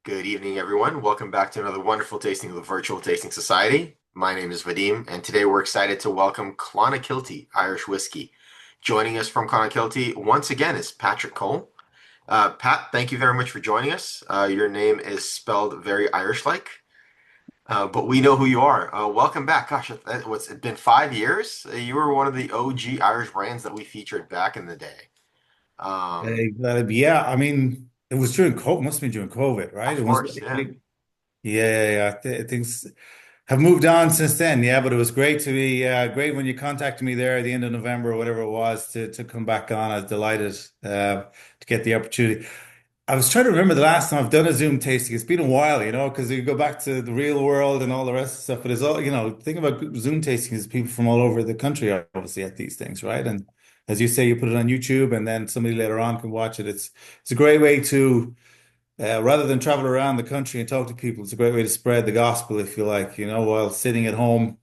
Good evening, everyone. Welcome back to another wonderful tasting of the Virtual Tasting Society. My name is Vadim, and today we're excited to welcome Clonakilty Irish Whiskey. Joining us from Clonakilty once again is Patrick Coll. Pat, thank you very much for joining us. Your name is spelled very Irish-like, but we know who you are. Welcome back. Gosh, what's it been 5 years? You were one of the OG Irish brands that we featured back in the day. Um, Yeah, I mean, it was during COVID, must have been during COVID, right? of It was, course, yeah. yeah. Things have moved on since then. Yeah, but it was great to be great when you contacted me there at the end of November or whatever it was to come back on. I was delighted to get the opportunity. I was trying to remember the last time I've done a Zoom tasting. It's been a while, because you go back to the real world and all the rest of stuff. But it's all, the thing about Zoom tasting is people from all over the country are obviously at these things, right? And as you say, you put it on YouTube and then somebody later on can watch it. It's a great way to rather than travel around the country and talk to people, it's a great way to spread the gospel, if you like, while sitting at home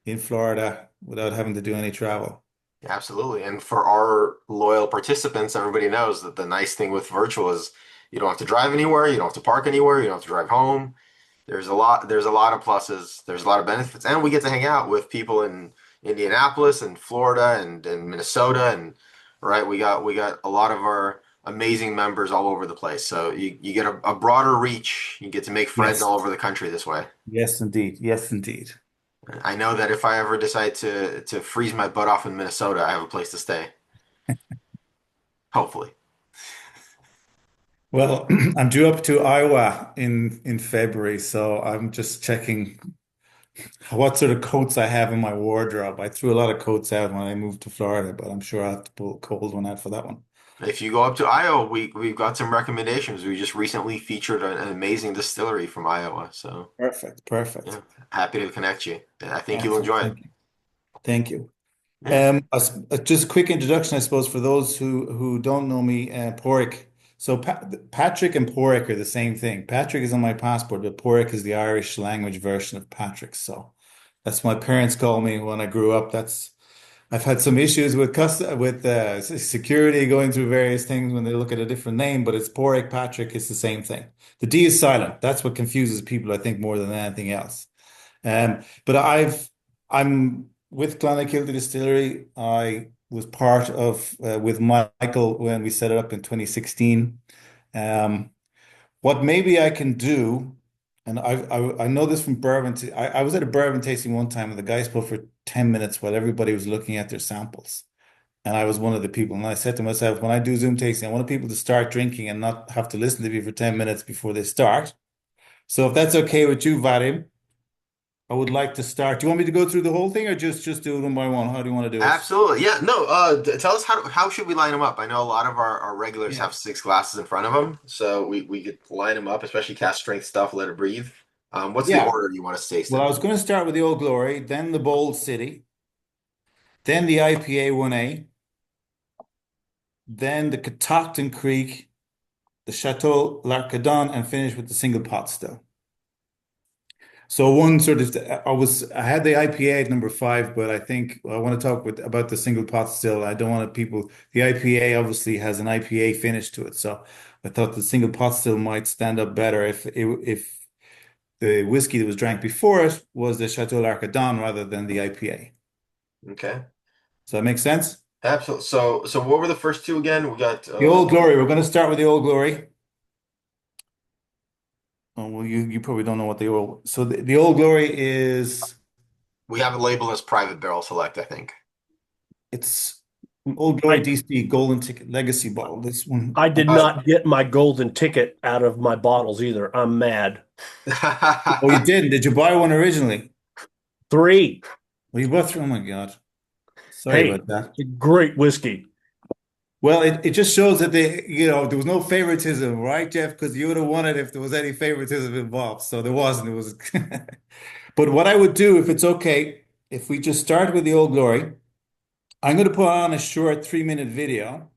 in Florida without having to do any travel. Absolutely. And for our loyal participants, everybody knows that the nice thing with virtual is you don't have to drive anywhere, you don't have to park anywhere, you don't have to drive home. There's a lot of pluses, there's a lot of benefits, and we get to hang out with people in Indianapolis and Florida and Minnesota and right, we got a lot of our amazing members all over the place. So you get a broader reach, you get to make friends Yes. all over the country this way. Yes, indeed. Yes, indeed. I know that if I ever decide to freeze my butt off in Minnesota, I have a place to stay. Hopefully. Well, I'm due up to Iowa in February, so I'm just checking what sort of coats I have in my wardrobe. I threw a lot of coats out when I moved to Florida, but I'm sure I'll have to pull a cold one out for that one. If you go up to Iowa, we've got some recommendations. We just recently featured an amazing distillery from Iowa, so Perfect, perfect. yeah, happy to connect you. I think you'll Excellent. enjoy it. Thank you. Thank you. Yeah, Just a quick introduction, I suppose, for those who don't know me, Porrick. So Patrick and Porrick are the same thing. Patrick is on my passport, but Porrick is the Irish language version of Patrick. So that's what my parents call me when I grew up. That's I've had some issues with security going through various things when they look at a different name, but it's Porrick Patrick. It's the same thing. The D is silent. That's what confuses people, I think, more than anything else. But I'm with Clonakilty Distillery. I was part of with Michael when we set it up in 2016. Um, what maybe I can do, and I know this from bourbon. I was at a bourbon tasting one time, and the guy spoke for 10 minutes while everybody was looking at their samples. And I was one of the people. And I said to myself, when I do Zoom tasting, I want people to start drinking and not have to listen to me for 10 minutes before they start. So if that's okay with you, Vadim, I would like to start. Do you want me to go through the whole thing or just do it one by one? How do you want to do it? absolutely. Yeah, no. Tell us how should we line them up? I know a lot of our regulars Yeah. have six glasses in front of them, so we could line them up, especially cast strength stuff. Let it breathe. What's the Yeah. order you want us to taste Well, I in? was going to start with the Old Glory, then the Bold City, then the IPA 1A, then the Catoctin Creek, the Chateau la Cardonne, and finish with the single pot still. So one sort of I had the IPA at number five, but I think I want to talk about the single pot still. I don't want people. The IPA obviously has an IPA finish to it, so I thought the single pot still might stand up better if the whiskey that was drank before it was the Chateau la Cardonne rather than the IPA. Okay. Does that make sense? Absolutely. So what were the first two again? We got The Old Glory. We're going to start with the Old Glory. Oh, well, you probably don't know what the old. So the Old Glory is we have it labeled as private barrel select, I think. it's Old Glory I DC Golden Ticket Legacy bottle. This one. I did not get my golden ticket out of my bottles either. I'm mad. Oh, you didn't? Did you buy one originally? Three. Well, you bought three. Oh my God. Sorry Hey, about that. it's a great whiskey. Well, it just shows that there was no favoritism, right, Jeff? Because you would have won it if there was any favoritism involved. So there wasn't. It was. But what I would do, if it's okay, if we just start with the Old Glory, I'm going to put on a short 3-minute video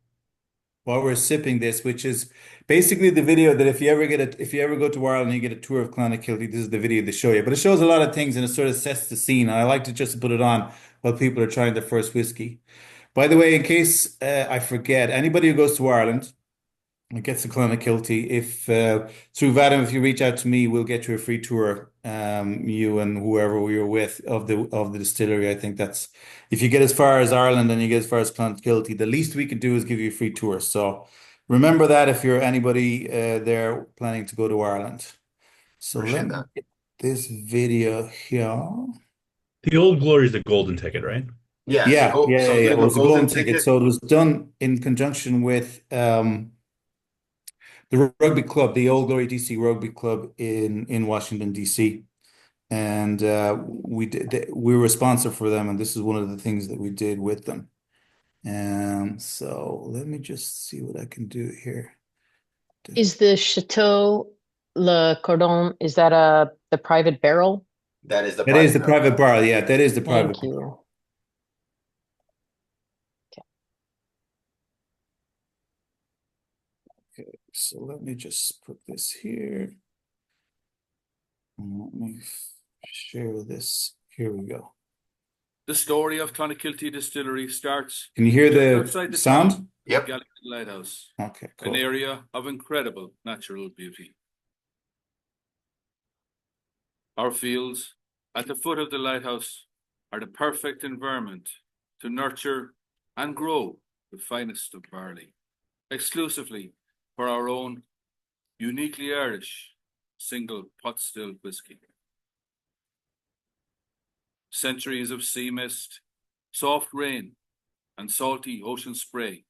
while we're sipping this, which is basically the video that if you ever go to Ireland and you get a tour of Clonakilty, this is the video they show you. But it shows a lot of things and it sort of sets the scene. And I like to just put it on while people are trying their first whiskey. By the way, in case I forget, anybody who goes to Ireland, It gets to Clonakilty. If through Vadim, if you reach out to me, we'll get you a free tour. You and whoever we were with of the distillery. I think that's if you get as far as Ireland and you get as far as Clonakilty, the least we could do is give you a free tour. So remember that if you're anybody there planning to go to Ireland. So let Appreciate me that. get this video here. The Old Glory is the golden ticket, right? Yeah. Yeah, yeah, yeah, So yeah. again, It the was a golden golden ticket. ticket. So it was done in conjunction with the rugby club, the Old Glory DC Rugby Club in Washington DC, and we were a sponsor for them, and this is one of the things that we did with them. And so let me just see what I can do here. Is the Chateau la Cardonne, is that the private barrel? That is the That is private the barrel. private bar. Yeah, that is the private Thank bar. you. Okay, so let me just put this here. Let me share this. Here we go. The story of Clonakilty Distillery starts Can you hear just the outside the sound? town Yep. of Gallagher Lighthouse, Okay, an cool. area of incredible natural beauty. Our fields at the foot of the lighthouse are the perfect environment to nurture and grow the finest of barley, exclusively for our own uniquely Irish single pot still whiskey. Centuries of sea mist, soft rain, and salty ocean spray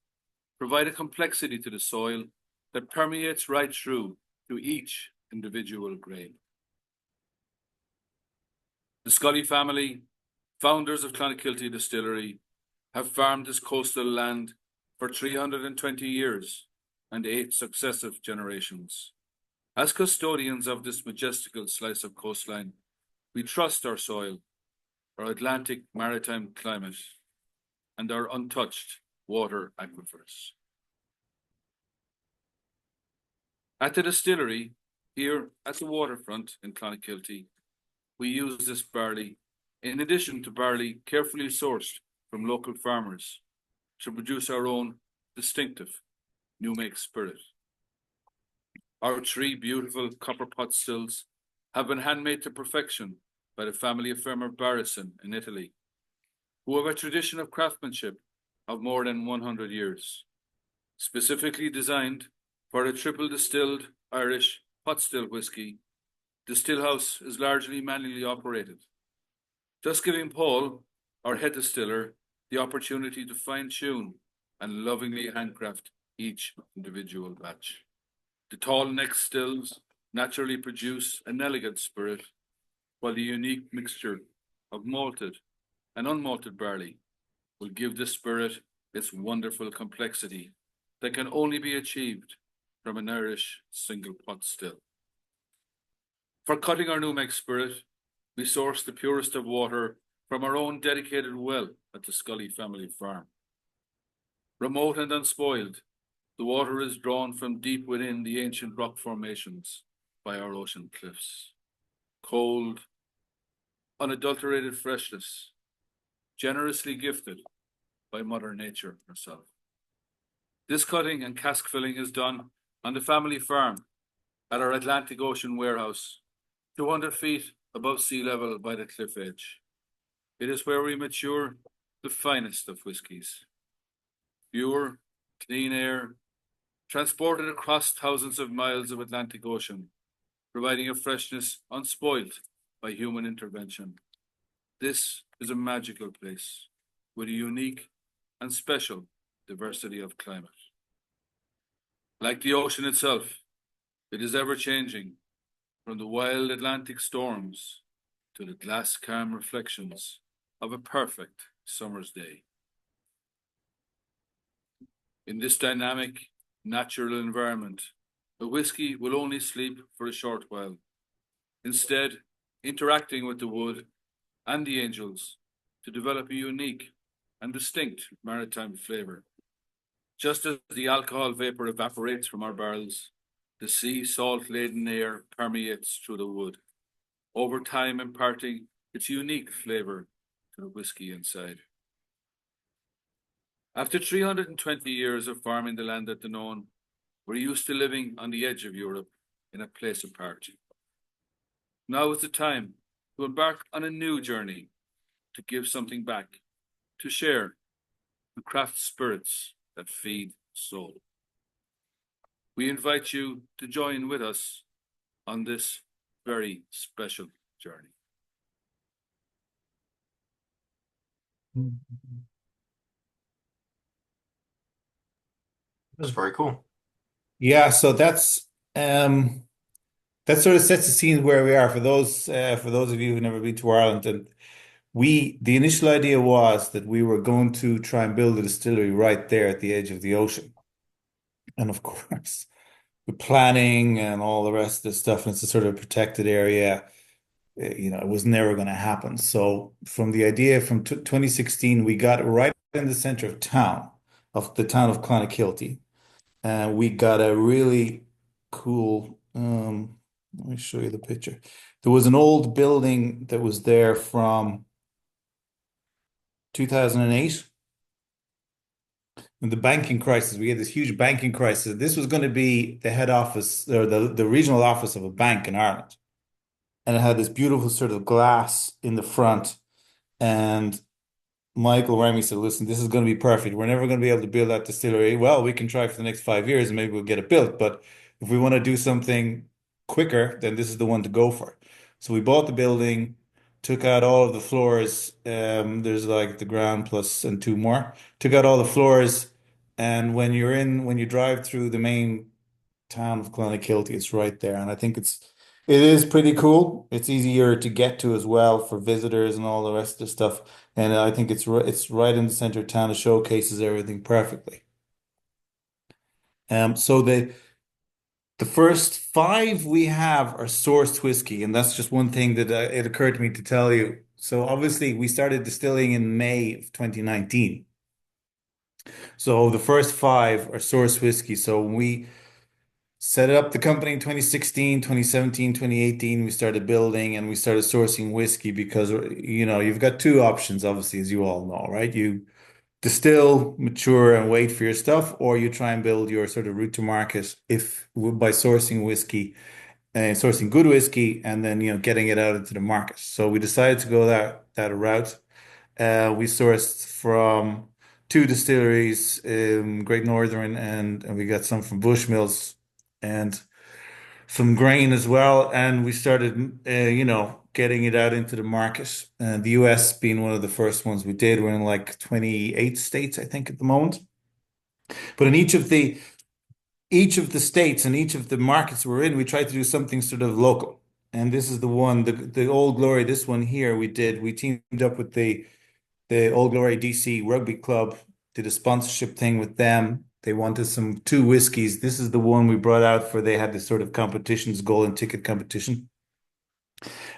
provide a complexity to the soil that permeates right through to each individual grain. The Scully family, founders of Clonakilty Distillery, have farmed this coastal land for 320 years and 8 successive generations. As custodians of this majestical slice of coastline, we trust our soil, our Atlantic maritime climate, and our untouched water aquifers. At the distillery, here at the waterfront in Clonakilty, we use this barley, in addition to barley carefully sourced from local farmers, to produce our own distinctive new make spirit. Our 3 beautiful copper pot stills have been handmade to perfection by the family of farmer Barrison in Italy, who have a tradition of craftsmanship of more than 100 years. Specifically designed for a triple distilled Irish pot still whiskey, the still house is largely manually operated, thus giving Paul, our head distiller, the opportunity to fine-tune and lovingly handcraft each individual batch. The tall neck stills naturally produce an elegant spirit, while the unique mixture of malted and unmalted barley will give the spirit its wonderful complexity that can only be achieved from an Irish single pot still. For cutting our new make spirit, we source the purest of water from our own dedicated well at the Scully family farm. Remote and unspoiled, the water is drawn from deep within the ancient rock formations by our ocean cliffs. Cold, unadulterated freshness, generously gifted by Mother Nature herself. This cutting and cask filling is done on the family farm at our Atlantic Ocean warehouse, 200 feet above sea level by the cliff edge. It is where we mature the finest of whiskies. Pure, clean air, transported across thousands of miles of Atlantic Ocean, providing a freshness unspoiled by human intervention. This is a magical place with a unique and special diversity of climate. Like the ocean itself, it is ever-changing, from the wild Atlantic storms to the glass calm reflections of a perfect summer's day. In this dynamic, natural environment, a whiskey will only sleep for a short while, instead interacting with the wood and the angels to develop a unique and distinct maritime flavour. Just as the alcohol vapour evaporates from our barrels, the sea salt-laden air permeates through the wood, over time imparting its unique flavour to the whiskey inside. After 320 years of farming the land at Danone, We're used to living on the edge of Europe in a place apart. Now is the time to embark on a new journey, to give something back, to share, to craft spirits that feed the soul. We invite you to join with us on this very special journey. That's very cool. Yeah, so that sort of sets the scene where we are for those of you who've never been to Ireland. And the initial idea was that we were going to try and build a distillery right there at the edge of the ocean. And of course, the planning and all the rest of the stuff, and it's a sort of protected area, it was never going to happen. So from the idea from 2016, we got right in the center of the town of Clonakilty. And we got a really cool, let me show you the picture. There was an old building that was there from 2008. In the banking crisis, we had this huge banking crisis. This was going to be the head office or the regional office of a bank in Ireland. And it had this beautiful sort of glass in the front. And Michael Remy said, listen, this is going to be perfect. We're never going to be able to build that distillery. Well, we can try for the next 5 years and maybe we'll get it built. But if we want to do something quicker, then this is the one to go for. So we bought the building, took out all of the floors. There's like the ground plus and two more. Took out all the floors. And when you drive through the main town of Clonakilty, it's right there. And I think it is pretty cool. It's easier to get to as well for visitors and all the rest of the stuff. And I think it's right in the center of town. It showcases everything perfectly. So the first five we have are sourced whiskey, and that's just one thing that it occurred to me to tell you. So obviously we started distilling in May of 2019. So the first five are sourced whiskey. So when we set up the company in 2016, 2017, 2018, we started building and we started sourcing whiskey because, you've got two options, obviously, as you all know, right? You distill, mature, and wait for your stuff, or you try and build your sort of route to market by sourcing whiskey and sourcing good whiskey and then, getting it out into the market. So we decided to go that route. We sourced from two distilleries, Great Northern, and we got some from Bushmills and some grain as well. And we started, getting it out into the market. The US being one of the first ones we did. We're in like 28 states, I think, at the moment. But in each of the states and each of the markets we're in, we tried to do something sort of local. And this is the one, the Old Glory, this one here we teamed up with the Old Glory DC Rugby Club, did a sponsorship thing with them. They wanted two whiskeys. This is the one we brought out for they had this sort of competitions, golden ticket competition.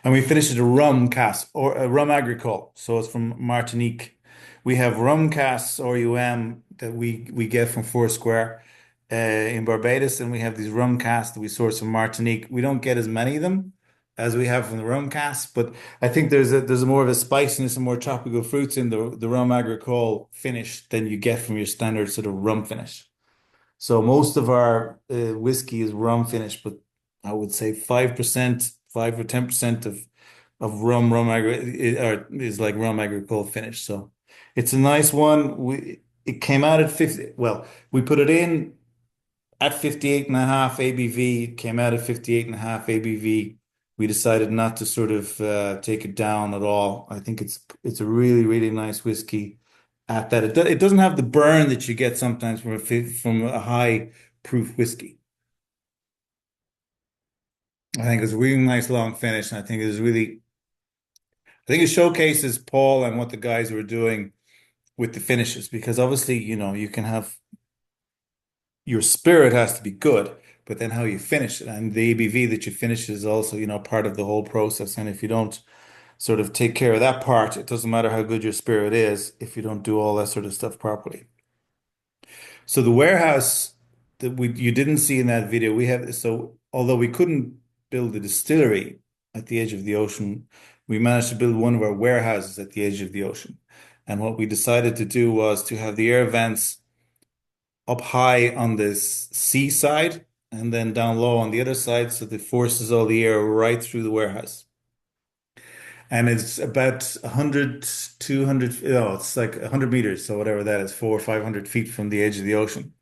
And we finished at a rum cask or a Rhum Agricole. So it's from Martinique. We have rum casks RUM that we get from Foursquare in Barbados, and we have these rum casks that we source from Martinique. We don't get as many of them as we have from the rum casks, but I think there's a more of a spiciness and more tropical fruits in the Rhum Agricole finish than you get from your standard sort of rum finish. So most of our whiskey is rum finish, but I would say 5%, 5 or 10% of is like Rhum Agricole finish. So it's a nice one. It came out at 50. Well, we put it in at 58.5 ABV. It came out at 58.5 ABV. We decided not to sort of take it down at all. I think it's a really, really nice whiskey at that. It doesn't have the burn that you get sometimes from a high proof whiskey. I think it's a really nice long finish, and I think it showcases Paul and what the guys were doing with the finishes, because obviously, you can have your spirit has to be good, but then how you finish it and the ABV that you finish is also, part of the whole process. And if you don't sort of take care of that part, it doesn't matter how good your spirit is if you don't do all that sort of stuff properly. So the warehouse that you didn't see in that video, although we couldn't build a distillery at the edge of the ocean, we managed to build one of our warehouses at the edge of the ocean. And what we decided to do was to have the air vents up high on this seaside and then down low on the other side, so it forces all the air right through the warehouse. And it's about 100, 200, it's like 100 meters, so whatever that is, 400 or 500 feet from the edge of the ocean.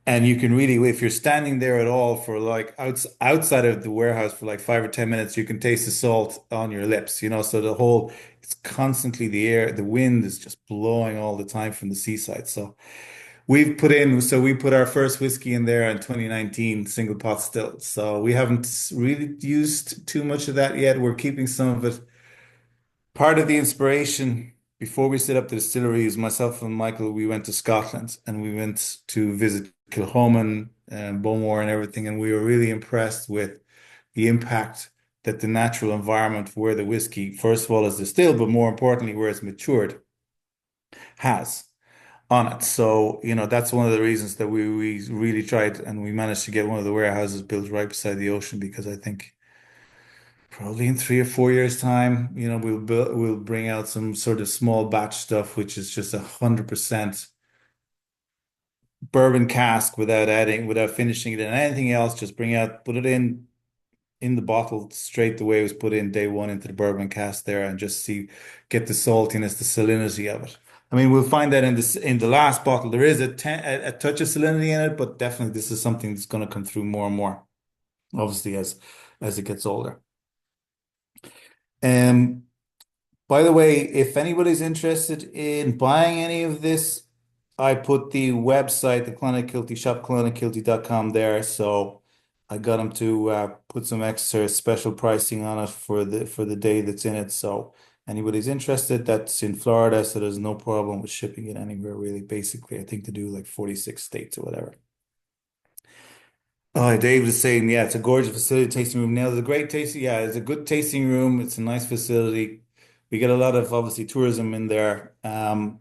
And you can really, if you're standing there at all for like outside of the warehouse for like 5 or 10 minutes, you can taste the salt on your lips, So it's constantly the air, the wind is just blowing all the time from the seaside. So we put our first whiskey in there in 2019, single pot still. So we haven't really used too much of that yet. We're keeping some of it. Part of the inspiration before we set up the distillery is myself and Michael, we went to Scotland and we went to visit Kilchoman and Bowmore and everything. And we were really impressed with the impact that the natural environment where the whiskey, first of all, is distilled, but more importantly, where it's matured, has on it. So, that's one of the reasons that we really tried and we managed to get one of the warehouses built right beside the ocean because I think probably in 3 or 4 years' time, we'll bring out some sort of small batch stuff, which is just 100% bourbon cask without finishing it and anything else. Just put it in the bottle straight the way it was put in day one into the bourbon cask there, and just get the saltiness, the salinity of it. I mean, we'll find that in the last bottle there is a touch of salinity in it, but definitely this is something that's going to come through more and more, obviously as it gets older. Um, by the way, if anybody's interested in buying any of this, I put the website, the Clonakilty shop, clonakilty.com there. So I got them to put some extra special pricing on it for the day that's in it. So anybody's interested, that's in Florida, so there's no problem with shipping it anywhere really. Basically, I think to do like 46 states or whatever. Oh, David is saying, yeah, it's a gorgeous facility, tasting room. Now, it's a great tasting. Yeah, it's a good tasting room. It's a nice facility. We get a lot of obviously tourism in there, and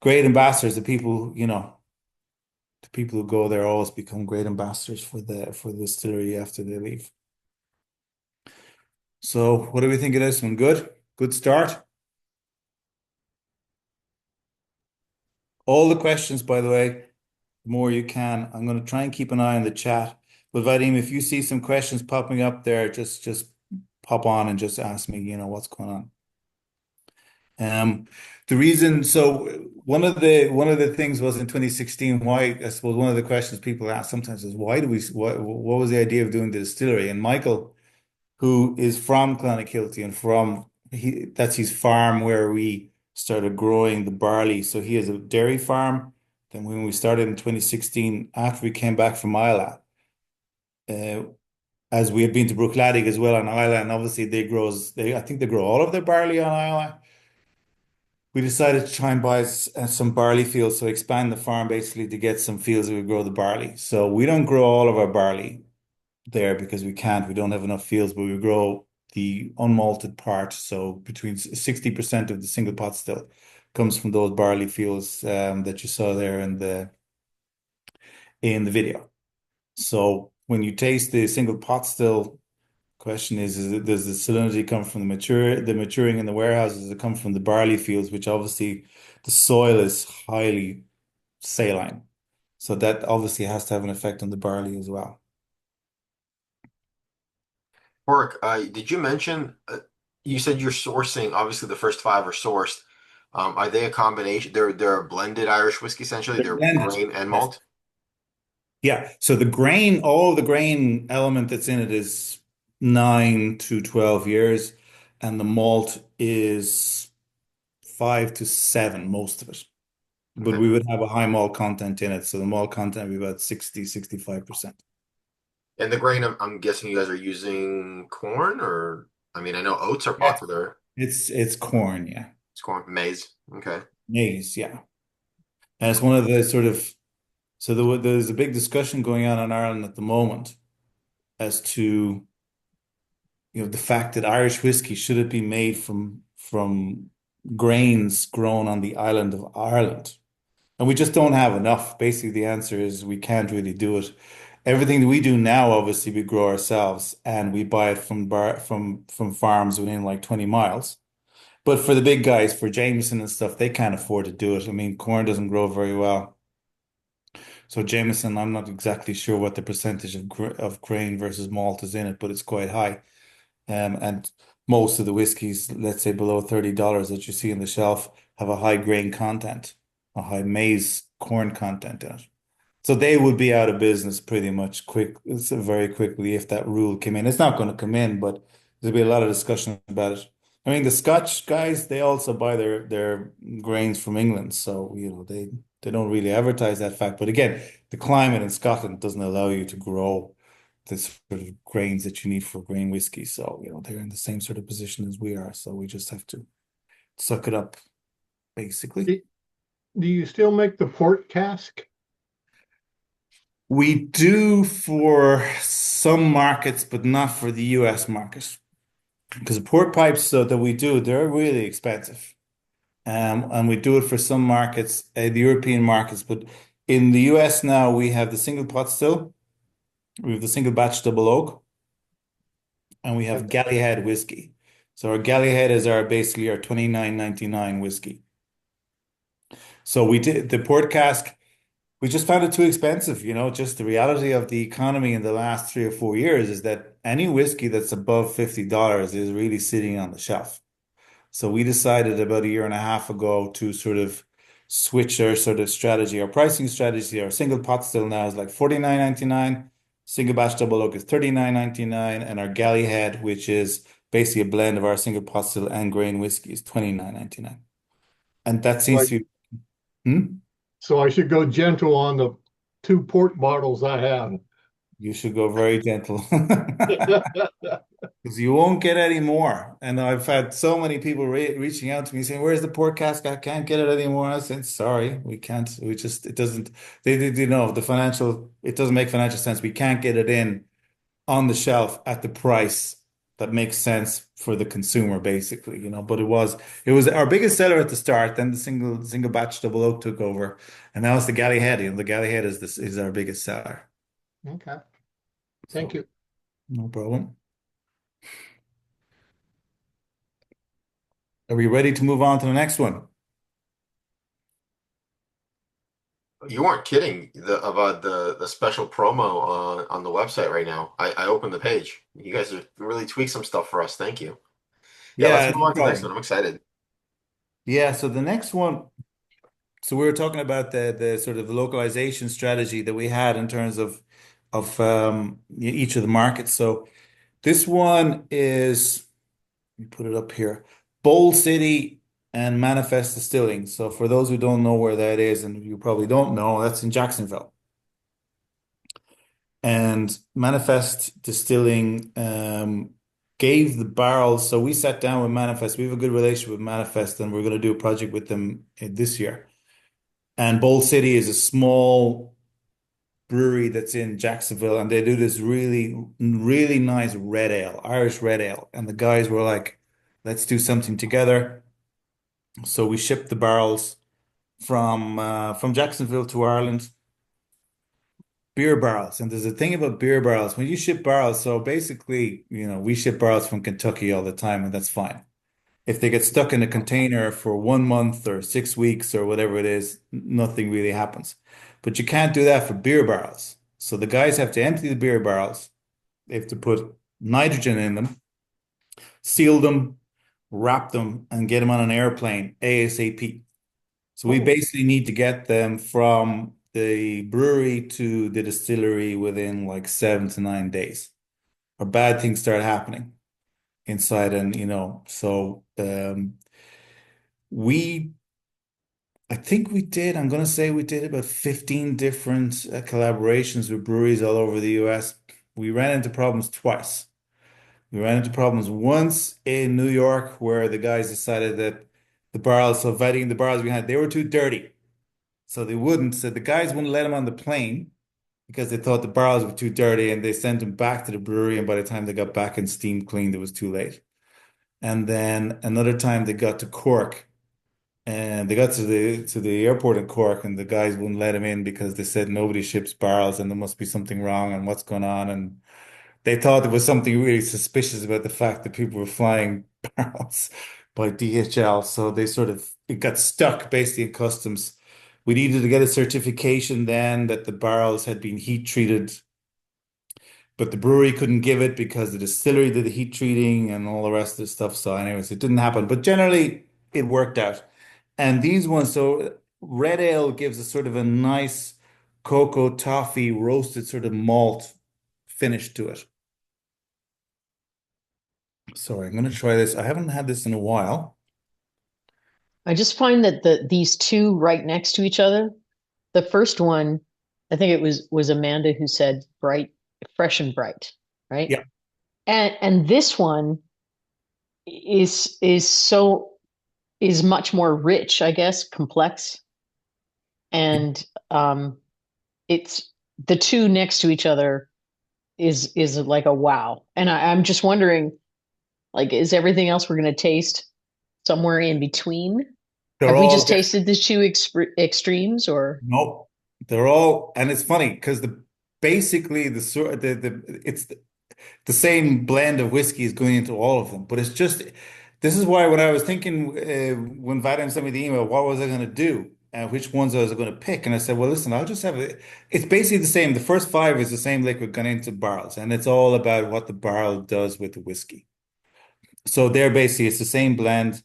great ambassadors. The people who go there always become great ambassadors for the distillery after they leave. So, what do we think of this one? Good start. All the questions, by the way, the more you can. I'm going to try and keep an eye on the chat. But Vadim, if you see some questions popping up there, just pop on and just ask me, what's going on. The reason, so one of the things was in 2016, why, I suppose one of the questions people ask sometimes is what was the idea of doing the distillery? And Michael, who is from Clonakilty and that's his farm where we started growing the barley. So he has a dairy farm. Then when we started in 2016, after we came back from Islay, uh, as we had been to Bruichladdich as well on Islay, and obviously I think they grow all of their barley on Islay. We decided to try and buy some barley fields, so expand the farm basically to get some fields that we grow the barley. So we don't grow all of our barley there because we can't. We don't have enough fields, but we grow the unmalted part. So between 60% of the single pot still comes from those barley fields that you saw there in the video. So when you taste the single pot still, question does the salinity come from the maturing in the warehouses? Does it come from the barley fields, which obviously the soil is highly saline. So that obviously has to have an effect on the barley as well. Pork, did you mention, you said you're sourcing, obviously the first five are sourced. Are they a combination? They're a blended Irish whiskey essentially. They're Blended. grain and Yes. malt. Yeah. So all the grain element that's in it is 9 to 12 years, and the malt is 5 to 7, most of it. But Okay. we would have a high malt content in it. So the malt content would be about 65%. And the grain, I'm guessing you guys are using corn or, I mean, I know oats are Yeah. popular. It's corn, yeah. It's corn, maize. Okay. Maize, yeah. And it's one of the sort of, so there's a big discussion going on in Ireland at the moment as to, the fact that Irish whiskey should it be made from grains grown on the island of Ireland. And we just don't have enough. Basically, the answer is we can't really do it. Everything that we do now, obviously, we grow ourselves and we buy it from farms within like 20 miles. But for the big guys, for Jameson and stuff, they can't afford to do it. I mean, corn doesn't grow very well. So Jameson, I'm not exactly sure what the percentage of grain versus malt is in it, but it's quite high. And most of the whiskeys, let's say below $30 that you see on the shelf, have a high grain content, a high maize corn content in it. So they would be out of business pretty much very quickly if that rule came in. It's not going to come in, but there'll be a lot of discussion about it. I mean, the Scotch guys, they also buy their grains from England, so they don't really advertise that fact. But again, the climate in Scotland doesn't allow you to grow the sort of grains that you need for grain whiskey. So, they're in the same sort of position as we are. So we just have to suck it up, basically. Do you still make the port cask? We do for some markets, but not for the US market. Because the port pipes that we do, they're really expensive. And we do it for some markets, the European markets. But in the US now, we have the single pot still. We have the single batch double oak. And we have Gallyhead whiskey. So our Gallyhead is basically our $29.99 whiskey. So we did the port cask. We just found it too expensive, just the reality of the economy in the last 3 or 4 years is that any whiskey that's above $50 is really sitting on the shelf. So we decided about a year and a half ago to sort of switch our sort of strategy, our pricing strategy. Our single pot still now is like $49.99. Single batch double oak is $39.99. And our galley head, which is basically a blend of our single pot still and grain whiskey, is $29.99. And that seems to be, So I should go gentle on the 2 port bottles I have. You should go very gentle because you won't get any more. And I've had so many people reaching out to me saying, "Where's the port cask? I can't get it anymore." I said, "Sorry, we can't. It doesn't. They know the financial. It doesn't make financial sense. We can't get it in on the shelf at the price that makes sense for the consumer, basically. But it was our biggest seller at the start. Then the single batch double oak took over, and now it's the Galley Head. The Galley Head is our biggest seller. Okay. Thank you. No problem. Are we ready to move on to the next one? You weren't kidding about the special promo on the website right now. I opened the page. You guys have really tweaked some stuff for us. Thank you. Yeah, let's move no on to the next problem. one. I'm excited. Yeah, so the next one, so we were talking about the sort of the localization strategy that we had in terms of each of the markets. So this one is, let me put it up here, Bowl City and Manifest Distilling. So for those who don't know where that is, and you probably don't know, that's in Jacksonville. And Manifest Distilling gave the barrels. So we sat down with Manifest. We have a good relationship with Manifest, and we're going to do a project with them this year. And Bowl City is a small brewery that's in Jacksonville, and they do this really, really nice red ale, Irish red ale. And the guys were like, let's do something together. So we shipped the barrels from Jacksonville to Ireland. Beer barrels. And there's a thing about beer barrels. When you ship barrels, so basically, we ship barrels from Kentucky all the time, and that's fine. If they get stuck in a container for 1 month or 6 weeks or whatever it is, nothing really happens. But you can't do that for beer barrels. So the guys have to empty the beer barrels. They have to put nitrogen in them, seal them, wrap them, and get them on an airplane ASAP. So we basically need to get them from the brewery to the distillery within like 7 to 9 days, or bad things start happening inside. And so we I think we did, I'm going to say we did about 15 different collaborations with breweries all over the US. We ran into problems twice. We ran into problems once in New York where the guys decided that vetting the barrels we had, they were too dirty. So the guys wouldn't let them on the plane because they thought the barrels were too dirty, and they sent them back to the brewery. And by the time they got back and steam cleaned, it was too late. And then another time they got to Cork, and they got to the airport in Cork, and the guys wouldn't let them in because they said nobody ships barrels and there must be something wrong and what's going on. And they thought there was something really suspicious about the fact that people were flying barrels by DHL. So it got stuck basically in customs We needed to get a certification then that the barrels had been heat treated, but the brewery couldn't give it because the distillery did the heat treating and all the rest of the stuff. So, anyways, it didn't happen. But generally, it worked out. And these ones, so red ale gives a sort of a nice cocoa toffee roasted sort of malt finish to it. Sorry, I'm going to try this. I haven't had this in a while. I just find that these two right next to each other, the first one, I think it was Amanda who said bright, fresh and bright, right? Yeah. And this one is much more rich, I guess, complex. And it's the two next to each other is like a wow. And I'm just wondering, like, is everything else we're going to taste somewhere in between? They're Have we all just tasted the two extremes, or? nope. They're all, and it's funny because basically the sort it's the same blend of whiskey is going into all of them. But it's just this is why when I was thinking when Vadim sent me the email, what was I going to do? Which ones I was going to pick? And I said, well, listen, I'll just have it. It's basically the same. The first five is the same liquid gone into barrels, and it's all about what the barrel does with the whiskey. So they're basically it's the same blend.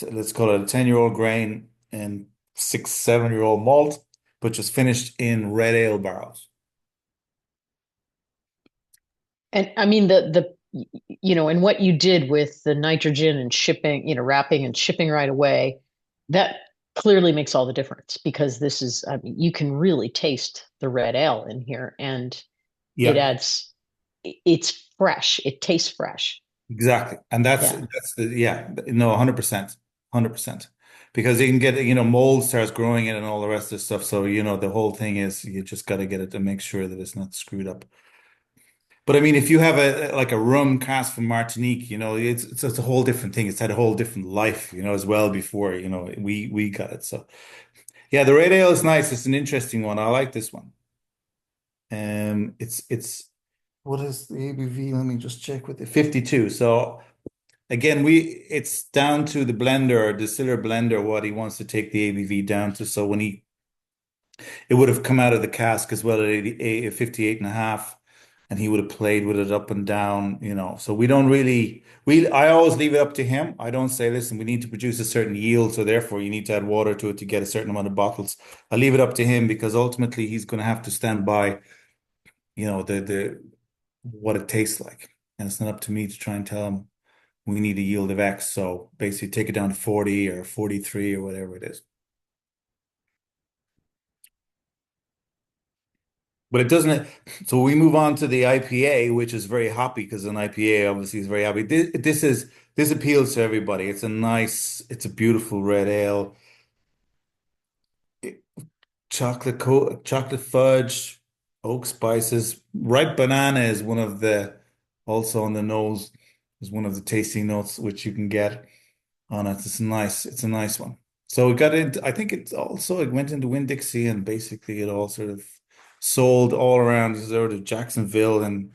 Let's call it a 10-year-old grain and 6, 7-year-old malt, but just finished in red ale barrels. And I mean and what you did with the nitrogen and shipping, wrapping and shipping right away, that clearly makes all the difference because this is, I mean, you can really taste the red ale in here, and it Yeah, adds, it's fresh. It tastes fresh. exactly. And Yeah. that's the yeah, no, 100%. 100%. Because you can get, mold starts growing in and all the rest of the stuff. So, the whole thing is you just got to get it to make sure that it's not screwed up. But I mean, if you have like a rum cask from Martinique, it's a whole different thing. It's had a whole different life, as well before, we got it. So yeah, the red ale is nice. It's an interesting one. I like this one. It's what is the ABV? Let me just check with it. 52. So again, it's down to the blender or distiller blender what he wants to take the ABV down to. So it would have come out of the cask as well at 58 and a half, and he would have played with it up and down, So we don't really I always leave it up to him. I don't say, listen, we need to produce a certain yield, so therefore you need to add water to it to get a certain amount of bottles. I leave it up to him because ultimately he's going to have to stand by, the what it tastes like. And it's not up to me to try and tell him we need a yield of X. So basically take it down to 40 or 43 or whatever it is. But it doesn't. So we move on to the IPA, which is very hoppy because an IPA obviously is very hoppy. This appeals to everybody. It's a beautiful red ale. Chocolate fudge, oak spices, ripe banana is one of the also on the nose is one of the tasting notes which you can get on it. It's a nice one. So it got into, I think it went into Winn-Dixie and basically it all sort of sold all around sort of Jacksonville and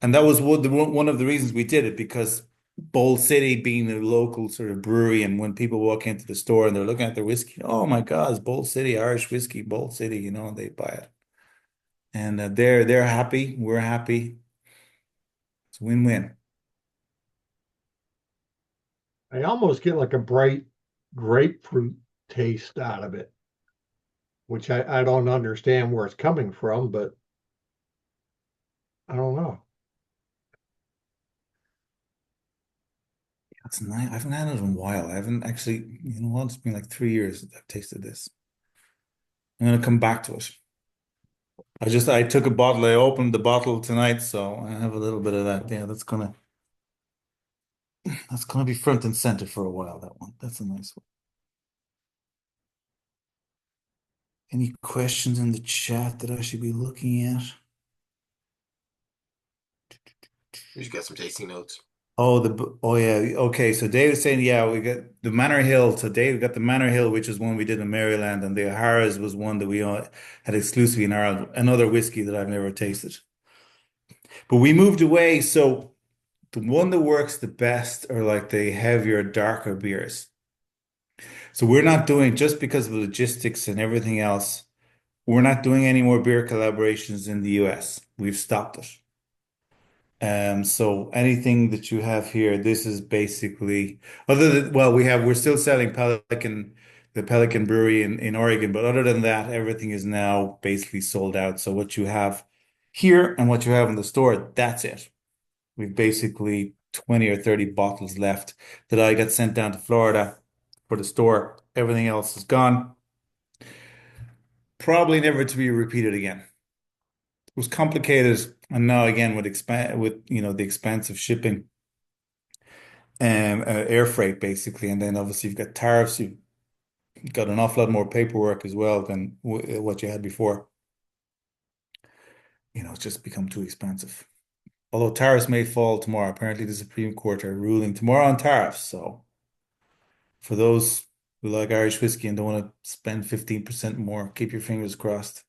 that was one of the reasons we did it because Bold City being a local sort of brewery and when people walk into the store and they're looking at their whiskey, oh my God, it's Bold City Irish whiskey, Bold City, and they buy it. And they're happy, we're happy. It's a win-win. I almost get like a bright grapefruit taste out of it, which I don't understand where it's coming from, but I don't know. It's nice. I haven't had it in a while. I haven't actually, it's been like 3 years that I've tasted this. I'm gonna come back to it. I took a bottle, I opened the bottle tonight, so I have a little bit of that. Yeah, that's gonna be front and center for a while, that one. That's a nice one. Any questions in the chat that I should be looking at? We should get some tasting notes. Oh yeah. Okay. So Dave was saying, yeah, we got the Manor Hill. So Dave got the Manor Hill, which is one we did in Maryland, and the O'Hara's was one that we all had exclusively in Ireland. Another whiskey that I've never tasted. But we moved away. So the one that works the best are like the heavier, darker beers. So we're not doing, just because of logistics and everything else, we're not doing any more beer collaborations in the US. We've stopped it. So anything that you have here, this is basically, other than, well, we're still selling the Pelican Brewery in Oregon, but other than that, everything is now basically sold out. So what you have here and what you have in the store, that's it. We've basically 20 or 30 bottles left that I got sent down to Florida for the store. Everything else is gone. Probably never to be repeated again. It was complicated, and now again with the expense of shipping and air freight basically, and then obviously you've got tariffs. You've got an awful lot more paperwork as well than what you had before. It's just become too expensive. Although tariffs may fall tomorrow. Apparently, the Supreme Court are ruling tomorrow on tariffs. So for those who like Irish whiskey and don't want to spend 15% more, keep your fingers crossed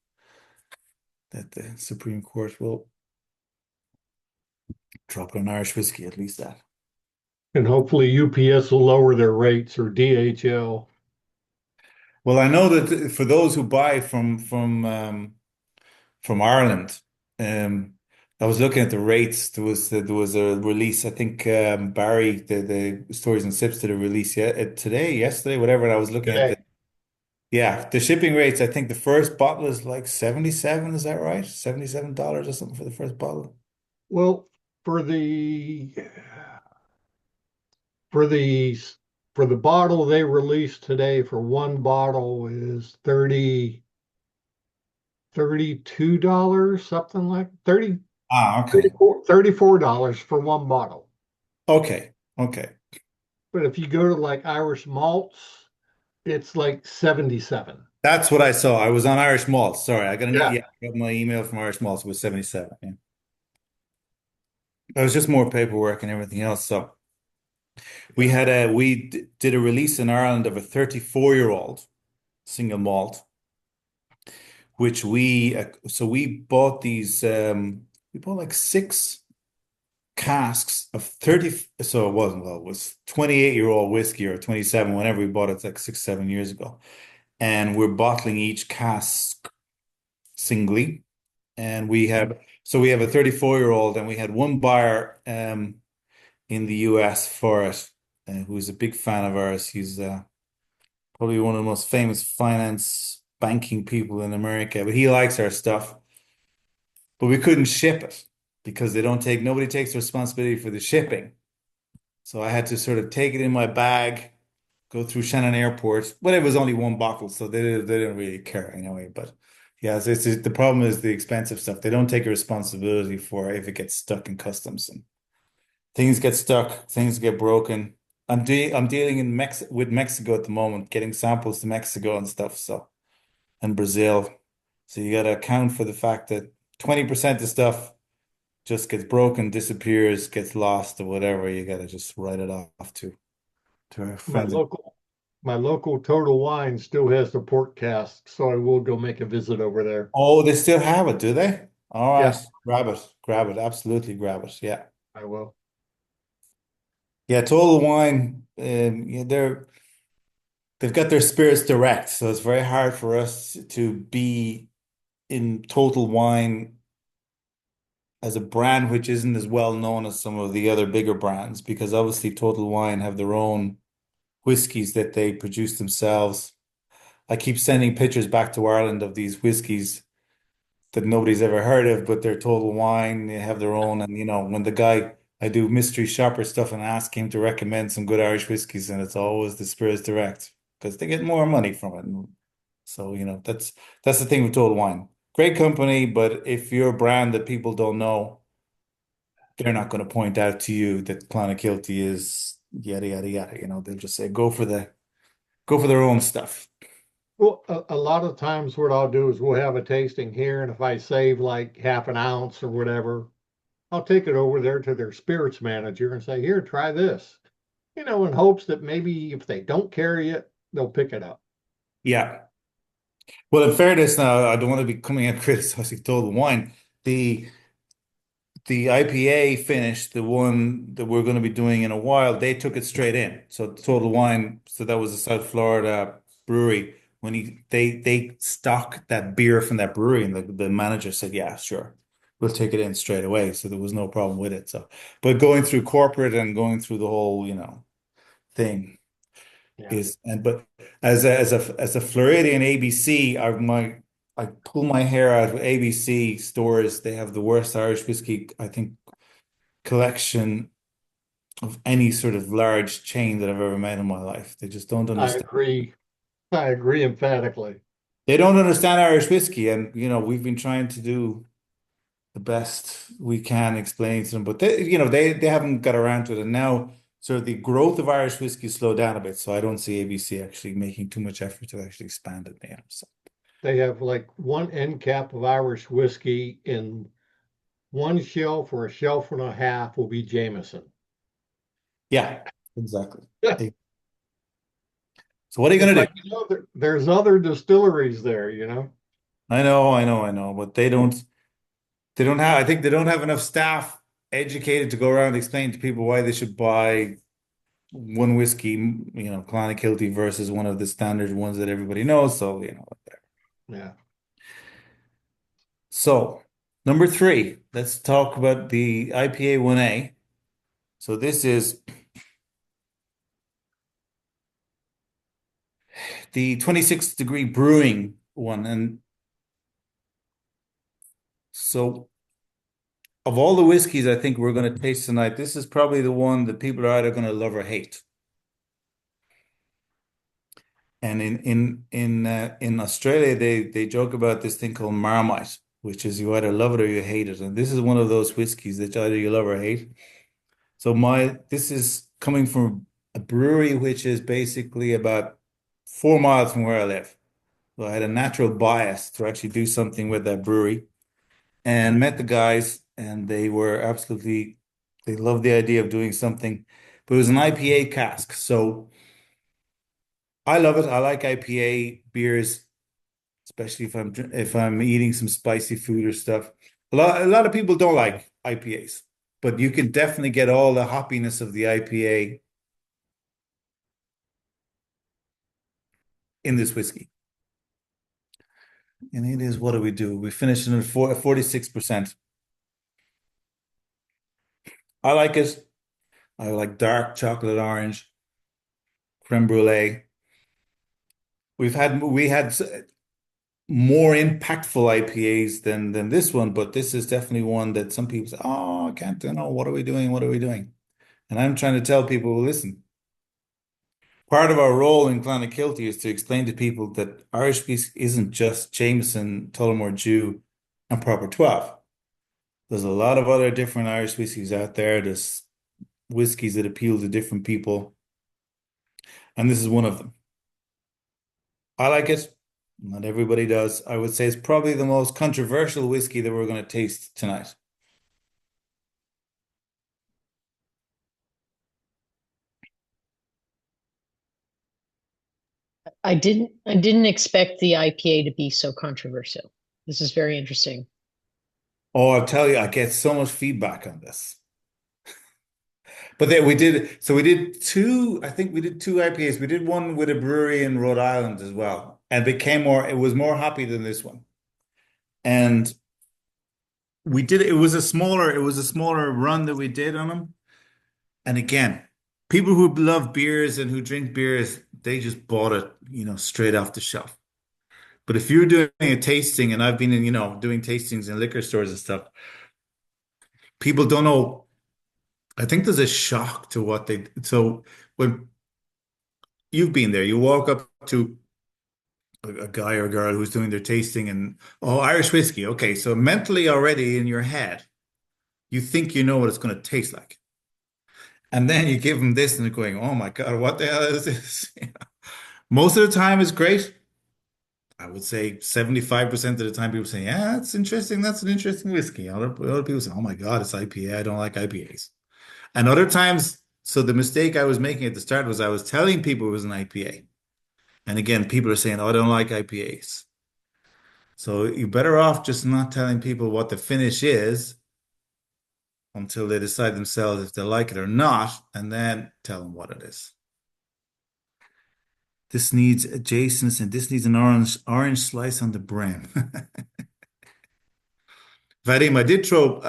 that the Supreme Court will drop it on Irish whiskey, at least that. And hopefully UPS will lower their rates, or DHL. Well, I know that for those who buy from Ireland, I was looking at the rates. There was a release. I think Barry, the Stories and Sips, did a release today, yesterday, whatever. And I was looking at Today. the shipping rates. I think the first bottle is like 77. Is that right? $77 or something for the first bottle. Well, for the for the for the bottle they released today, for one bottle is $32, something like 30 Okay. $34 for one bottle. Okay. Okay. But if you go to like Irish malts, it's like 77. That's what I saw. I was on Irish Malt. Sorry, Yeah. yeah, I got my email from Irish Malt. It was 77. Yeah. It was just more paperwork and everything else. So did a release in Ireland of a 34-year-old single malt, which we bought we bought like six casks of 30, so it wasn't, well, it was 28-year-old whiskey or 27 whenever we bought it, it's like 6, 7 years ago. And we're bottling each cask singly. And we have a 34-year-old, and we had one buyer in the US for it, who's a big fan of ours. He's probably one of the most famous finance banking people in America, but he likes our stuff. But we couldn't ship it because nobody takes the responsibility for the shipping. So I had to sort of take it in my bag, go through Shannon Airport. But it was only one bottle, so they didn't really care anyway. But yeah, the problem is the expensive stuff. They don't take a responsibility for if it gets stuck in customs, and things get stuck, things get broken. I'm dealing with Mexico at the moment, getting samples to Mexico and stuff, so, and Brazil. So you got to account for the fact that 20% of stuff just gets broken, disappears, gets lost or whatever. You got to just write it off to our My friends. local my local Total Wine still has the port cask, so I will go make a visit over there. Oh, they still have it, do they? All right, Yes, grab it, absolutely grab it. Yeah, I will. yeah. Total Wine, yeah, they've got their spirits direct, so it's very hard for us to be in Total Wine as a brand which isn't as well known as some of the other bigger brands, because obviously Total Wine have their own whiskeys that they produce themselves. I keep sending pictures back to Ireland of these whiskeys that nobody's ever heard of, but they're Total Wine. They have their own, and when I do mystery shopper stuff and ask him to recommend some good Irish whiskeys, and it's always the Spirits Direct because they get more money from it. And so, that's the thing with Total Wine. Great company, but if you're a brand that people don't know, they're not going to point out to you that Clonakilty is yada yada yada. They'll just say go for their own stuff. Well, a lot of times what I'll do is we'll have a tasting here, and if I save like half an ounce or whatever, I'll take it over there to their spirits manager and say, "Here, try this," in hopes that maybe if they don't carry it, they'll pick it up. Yeah. Well, in fairness, now I don't want to be coming out criticizing Total Wine. The the IPA finish, the one that we're going to be doing in a while, they took it straight in. So Total Wine, so that was a South Florida brewery. When they stocked that beer from that brewery, and the manager said, "Yeah, sure, we'll take it in straight away." So there was no problem with it. So, but going through corporate and going through the whole, thing Yeah, is, and but as a Floridian ABC, I pull my hair out with ABC stores. They have the worst Irish whiskey, I think, collection of any sort of large chain that I've ever met in my life. They just don't I understand. agree. I agree emphatically. They don't understand Irish whiskey, and we've been trying to do the best we can explaining to them, but they haven't got around to it. And now, so the growth of Irish whiskey slowed down a bit. So I don't see ABC actually making too much effort to actually expand it now. So They have like one end cap of Irish whiskey in one shelf or a shelf and a half will be Jameson. yeah, exactly. Yeah. So what are you It's gonna like, do? there's other distilleries there, you know? I know, but they don't have, I think they don't have enough staff educated to go around explaining to people why they should buy one whiskey, Clonakilty versus one of the standard ones that everybody knows. So, Yeah. so number three, let's talk about the IPA 1A. So this is the 26 degree brewing one. And so of all the whiskeys I think we're going to taste tonight, this is probably the one that people are either going to love or hate. And in Australia, they joke about this thing called Marmite, which is you either love it or you hate it. And this is one of those whiskeys that either you love or hate. So this is coming from a brewery which is basically about 4 miles from where I live. So I had a natural bias to actually do something with that brewery and met the guys, and they loved the idea of doing something, but it was an IPA cask. So I love it. I like IPA beers, especially if I'm eating some spicy food or stuff. A lot of people don't like IPAs, but you can definitely get all the hoppiness of the IPA in this whiskey. And it is, what do we do? We finish it at 46%. I like it. I like dark chocolate orange, creme brulee. We had more impactful IPAs than this one, but this is definitely one that some people say, "Oh, I can't, what are we doing? What are we doing?" And I'm trying to tell people, well, listen, part of our role in Clonakilty is to explain to people that Irish whiskey isn't just Jameson, Tullamore Dew, and Proper 12. There's a lot of other different Irish whiskeys out there. There's whiskeys that appeal to different people, and this is one of them. I like it. Not everybody does. I would say it's probably the most controversial whiskey that we're going to taste tonight. I didn't expect the IPA to be so controversial. This is very interesting. Oh, I'll tell you, I get so much feedback on this. But then we did two, I think we did two IPAs. We did one with a brewery in Rhode Island as well. And it was more hoppy than this one. And it was a smaller run that we did on them. And again, people who love beers and who drink beers, they just bought it, straight off the shelf. But if you're doing a tasting, and I've been doing tastings in liquor stores and stuff, people don't know. I think there's a shock to so when you've been there, you walk up to a guy or a girl who's doing their tasting and, oh, Irish whiskey. Okay, so mentally already in your head, you think you know what it's going to taste like. And then you give them this and they're going, oh my God, what the hell is this? Most of the time it's great. I would say 75% of the time people say, yeah, that's interesting. That's an interesting whiskey. Other people say, oh my God, it's IPA. I don't like IPAs. And other times, so the mistake I was making at the start was I was telling people it was an IPA. And again, people are saying, oh, I don't like IPAs. So you're better off just not telling people what the finish is until they decide themselves if they like it or not, and then tell them what it is. This needs adjacents, and this needs an orange slice on the brim. Vadim, I did throw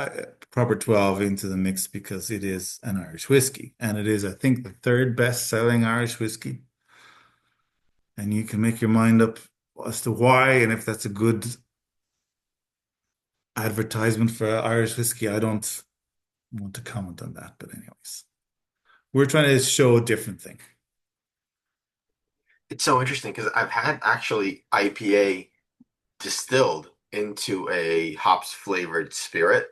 proper 12 into the mix because it is an Irish whiskey, and it is, I think, the third best-selling Irish whiskey. And you can make your mind up as to why and if that's a good advertisement for Irish whiskey. I don't want to comment on that, but anyways, we're trying to show a different thing. It's so interesting because I've had actually IPA distilled into a hops flavored spirit.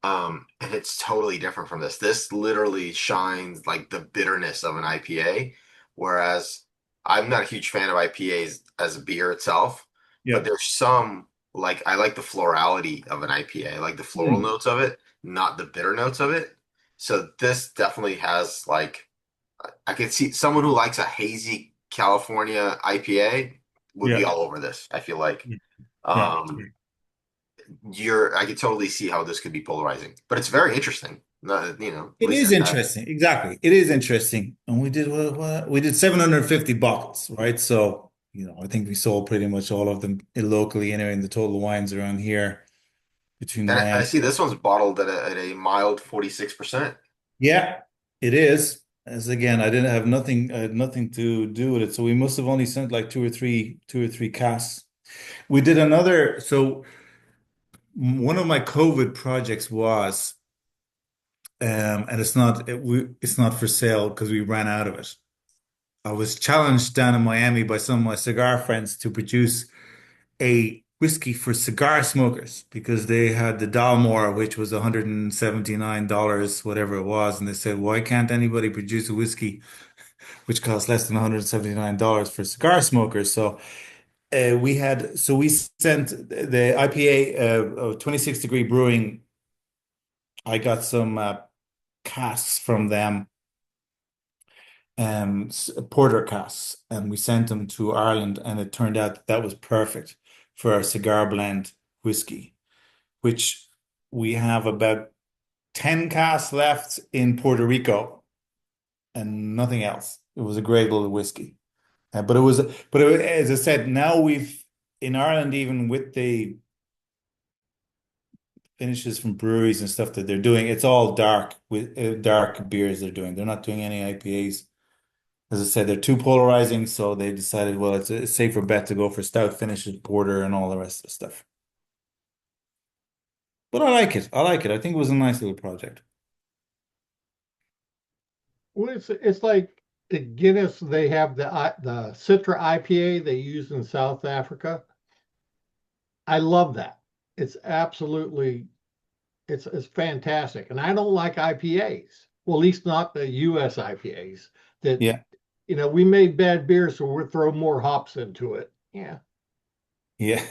And it's totally different from this. This literally shines like the bitterness of an IPA, whereas I'm not a huge fan of IPAs as a beer itself, but Yeah. there's some like I like the florality of an IPA. I like the floral Mm. notes of it, not the bitter notes of it. So this definitely has like I could see someone who likes a hazy California IPA would be Yeah. all over this, I feel like. Yeah. Um, I could totally see how this could be polarizing, but it's very interesting. It is Listening to that. interesting. Exactly. It is interesting. And we did we did 750 bottles, right? So, I think we sold pretty much all of them locally anyway in the total wines around here between And I Miami. see this one's bottled at a mild 46%. Yeah, it is. As again, I had nothing to do with it. So we must have only sent like two or three casts. We did another, so one of my COVID projects was and it's not for sale because we ran out of it. I was challenged down in Miami by some of my cigar friends to produce a whiskey for cigar smokers because they had the Dalmore, which was $179, whatever it was, and they said, "Why can't anybody produce a whiskey which costs less than $179 for cigar smokers?" So we sent the IPA 26 degree brewing. I got some casks from them, porter casks, and we sent them to Ireland, and it turned out that was perfect for our cigar blend whiskey, which we have about 10 casks left in Puerto Rico and nothing else. It was a great little whiskey. As I said, now we've in Ireland, even with the finishes from breweries and stuff that they're doing, it's all dark with dark beers they're doing. They're not doing any IPAs. As I said, they're too polarizing, so they decided, well, it's a safer bet to go for stout finishes, porter, and all the rest of the stuff. But I like it. I like it. I think it was a nice little project. Well, it's like the Guinness. They have the Citra IPA they use in South Africa. I love that. It's absolutely it's fantastic. And I don't like IPAs. Well, at least not the US IPAs that Yeah, we made bad beer, so we'll throw more hops into it. Yeah. yeah.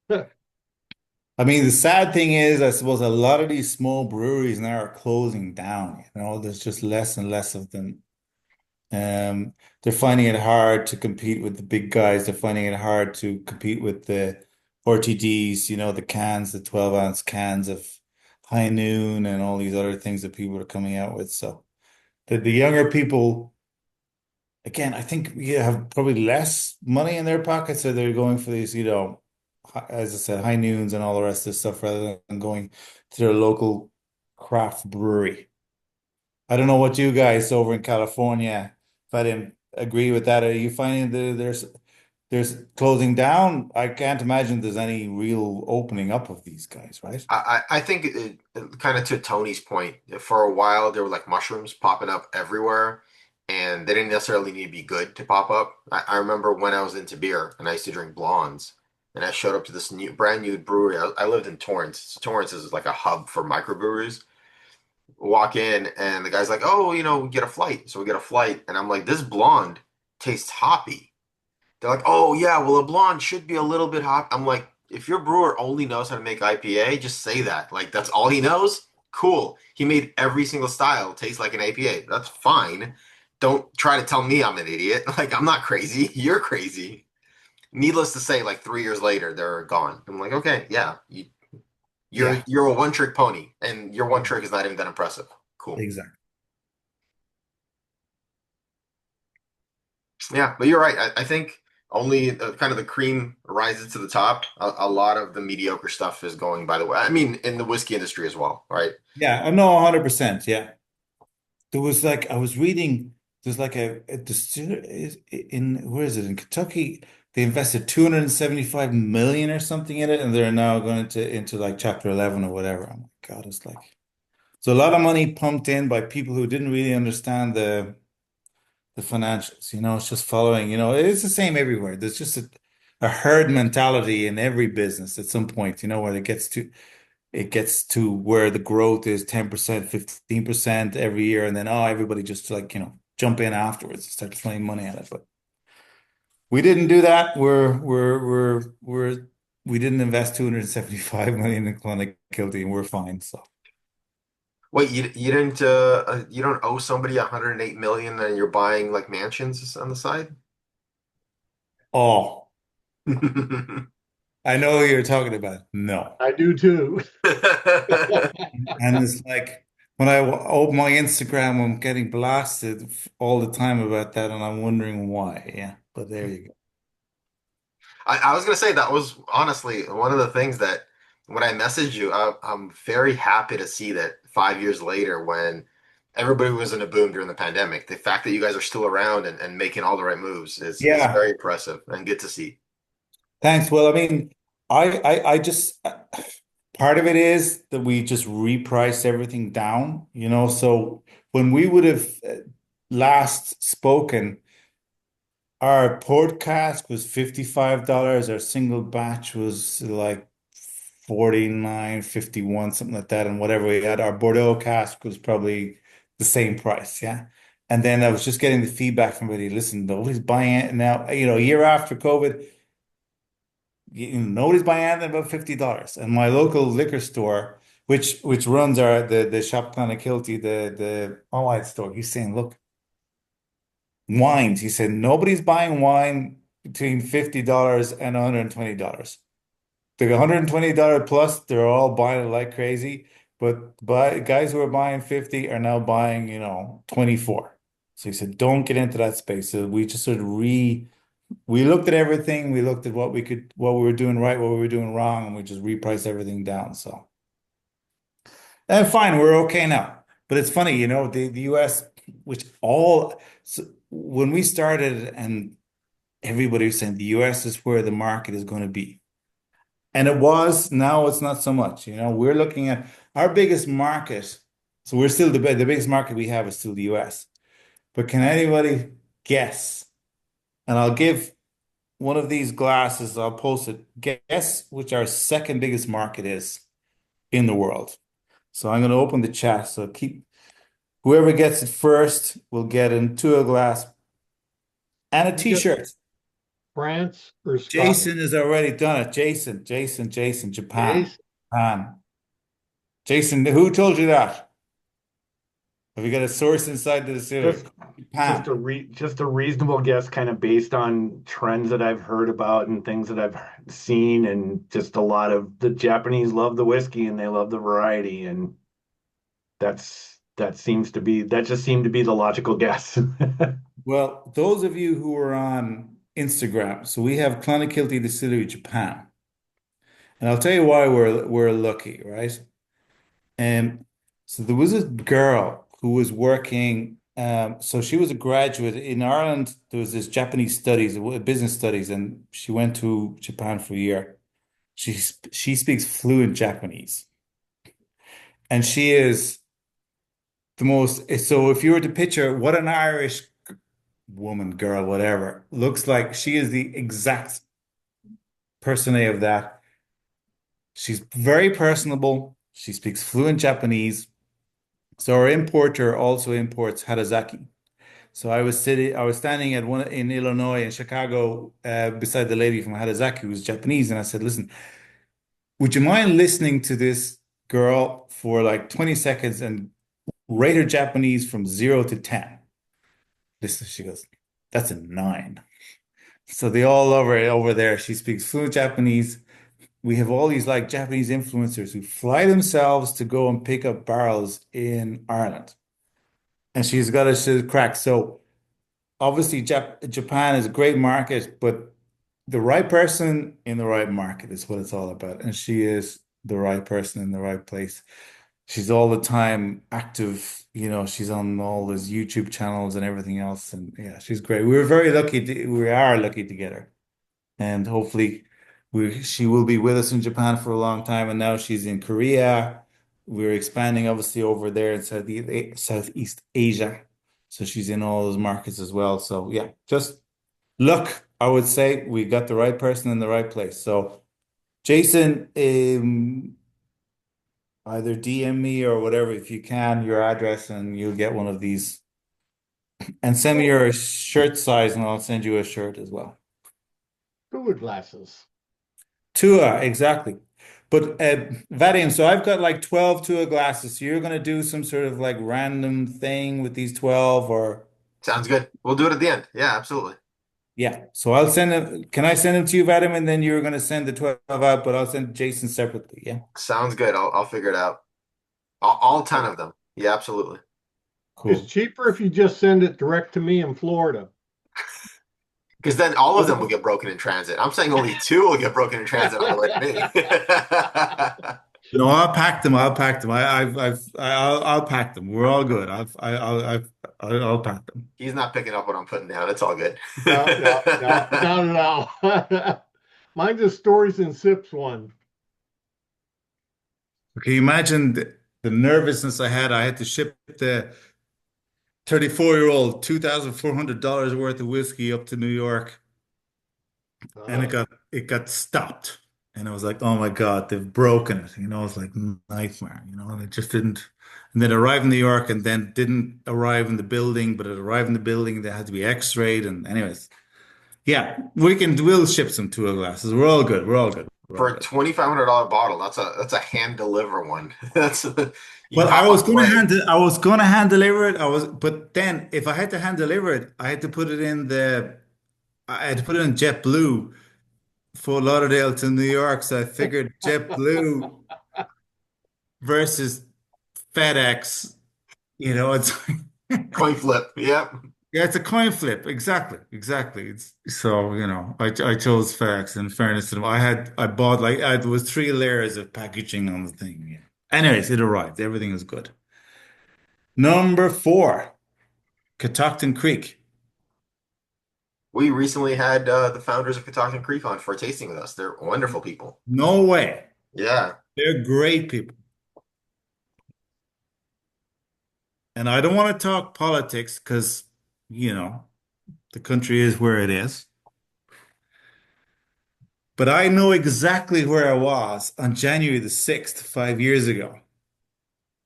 I mean, the sad thing is, I suppose a lot of these small breweries now are closing down. There's just less and less of them. They're finding it hard to compete with the big guys. They're finding it hard to compete with the RTDs, the cans, the 12-ounce cans of High Noon and all these other things that people are coming out with. So the younger people, again, I think you have probably less money in their pockets, so they're going for these, as I said, High Noons and all the rest of the stuff rather than going to their local craft brewery. I don't know what you guys over in California, if I didn't agree with that. Are you finding there's closing down? I can't imagine there's any real opening up of these guys, right? I think kind of to Tony's point, for a while there were like mushrooms popping up everywhere, and they didn't necessarily need to be good to pop up. I remember when I was into beer and I used to drink blondes, and I showed up to this brand new brewery. I lived in Torrance. So Torrance is like a hub for microbreweries. Walk in, and the guy's like, "Oh, we get a flight." So we get a flight, and I'm like, "This blonde tastes hoppy." They're like, "Oh yeah, well a blonde should be a little bit hot." I'm like, if your brewer only knows how to make IPA, just say that. Like that's all he knows. Cool. He made every single style taste like an IPA. That's fine. Don't try to tell me I'm an idiot. Like I'm not crazy. You're crazy. Needless to say, like 3 years later, they're gone. I'm like, okay, yeah. Yeah, You're a one trick pony, and your one trick is not even that impressive. Cool. exactly. Yeah, but you're right. I think only kind of the cream rises to the top. A lot of the mediocre stuff is going by the way. I mean, in the whiskey industry as well, right? Yeah, I know 100%. Yeah. There was like I was reading there's like a distiller is in where is it in Kentucky? They invested 275 million or something in it, and they're now going into like chapter 11 or whatever. Oh my God, it's like so a lot of money pumped in by people who didn't really understand the financials. It's just following, it's the same everywhere. There's just a herd mentality in every business at some point, where it gets to where the growth is 10%, 15% every year, and then everybody just like, jump in afterwards and start throwing money at it. But we didn't do that. We didn't invest 275 million in Clonakilty and we're fine. So Wait, you don't owe somebody 108 million and you're buying like mansions on the side? oh, I know who you're talking about. No. I do too. And it's like when I open my Instagram, I'm getting blasted all the time about that, and I'm wondering why. Yeah, but there you go. I was gonna say that was honestly one of the things that when I messaged you, I'm very happy to see that 5 years later, when everybody was in a boom during the pandemic, the fact that you guys are still around and making all the right moves is Yeah, very impressive and good to see. thanks. Well, I mean, I just part of it is that we just repriced everything down, So when we would have last spoken, our port cask was $55. Our single batch was like 49.51, something like that. And whatever we had, our Bordeaux cask was probably the same price. Yeah. And then I was just getting the feedback from everybody. Listen, nobody's buying it now. A year after COVID, nobody's buying anything about $50. And my local liquor store, which runs the shop Clonakilty, the online store, he's saying, look, wines. He said nobody's buying wine between $50 and $120. The $120 plus, they're all buying it like crazy. But guys who are buying 50 are now buying, 24. So he said, don't get into that space. So we just sort of we looked at everything. We looked at what we were doing right, what we were doing wrong, and we just repriced everything down. So, and fine, we're okay now. But it's funny, the US, so when we started and everybody was saying the US is where the market is going to be. And it was, now it's not so much. We're looking at our biggest market. So we're still the biggest market we have is still the US. But can anybody guess? And I'll give one of these glasses, I'll post it. Guess which our second biggest market is in the world. So I'm going to open the chat. So whoever gets it first will get into a glass and a t-shirt. France or Jason Scotland? has already done it. Jason, Japan. Jason. Japan. Jason, who told you that? Have you got a source inside the distillery? Just just Japan. just a reasonable guess, kind of based on trends that I've heard about and things that I've seen, and just a lot of the Japanese love the whiskey and they love the variety, and that just seemed to be the logical guess. Well, those of you who are on Instagram, so we have Clonakilty Distillery Japan. And I'll tell you why we're lucky, right? And so there was a girl who was working. So she was a graduate in Ireland. There was this Japanese studies, business studies, and she went to Japan for a year. She speaks fluent Japanese, and she is the most. So if you were to picture what an Irish woman, girl, whatever, looks like, she is the exact personae of that. She's very personable. She speaks fluent Japanese. So our importer also imports Harazaki. So I was standing at one in Illinois in Chicago, beside the lady from Harazaki who's Japanese, and I said, "Listen, would you mind listening to this girl for like 20 seconds and rate her Japanese from 0 to 10?" Listen, she goes, "That's a 9." So they all love her over there. She speaks fluent Japanese. we have all these like Japanese influencers who fly themselves to go and pick up barrels in Ireland. And she's got a crack. So obviously Japan is a great market, but the right person in the right market is what it's all about. And she is the right person in the right place. She's all the time active, she's on all those YouTube channels and everything else. And yeah, she's great. We are lucky to get her. And hopefully she will be with us in Japan for a long time. And now she's in Korea. We're expanding obviously over there in Southeast Asia. So she's in all those markets as well. So yeah, just look, I would say we got the right person in the right place. So Jason, either DM me or whatever if you can, your address, and you'll get one of these. And send me your shirt size, and I'll send you a shirt as well. Cooler glasses. Tua, exactly. But Vadim, so I've got like 12 Tua glasses. So you're gonna do some sort of like random thing with these 12 or Sounds good. We'll do it at the end. Yeah, absolutely. yeah. So I'll send them. Can I send them to you, Vadim? And then you're gonna send the 12 out, but I'll send Jason separately. Yeah. Sounds good. I'll figure it out. All 10 of them. Yeah, absolutely. It's Cool. cheaper if you just send it direct to me in Florida. Because then all of them will get broken in transit. I'm saying only two will get broken in transit on the way to me. No, I'll pack them. I'll pack them. I'll pack them. We're all good. I'll pack them. He's not picking up what I'm putting down. It's all good. No. Mine's a stories and sips one. Okay, imagine the nervousness I had. I had to ship the 34-year-old $2,400 worth of whiskey up to New York, and it got stopped. And I was like, oh my God, they've broken it. It's like nightmare, and it just didn't. And then arrived in New York and then didn't arrive in the building, but it arrived in the building. They had to be x-rayed. And anyways, yeah, we'll ship some Tua glasses. We're all good. We're all good. We're For all a good. $2,500 bottle, that's a hand deliver one. You Well, hop on a plane. I was gonna hand deliver it. But then if I had to hand deliver it, I had to put it in JetBlue, Fort Lauderdale to New York. So I figured JetBlue versus FedEx, it's Coin flip. Yep. yeah, it's a coin flip. Exactly, exactly. It's so, I chose FedEx. In fairness to them, I bought there was 3 layers of packaging on the thing. Yeah. Anyways, it arrived. Everything is good. Number 4, Catoctin Creek. We recently had the founders of Catoctin Creek on for a tasting with us. They're wonderful people. No way. Yeah. They're great people. And I don't want to talk politics because, the country is where it is. But I know exactly where I was on January the 6th, 5 years ago,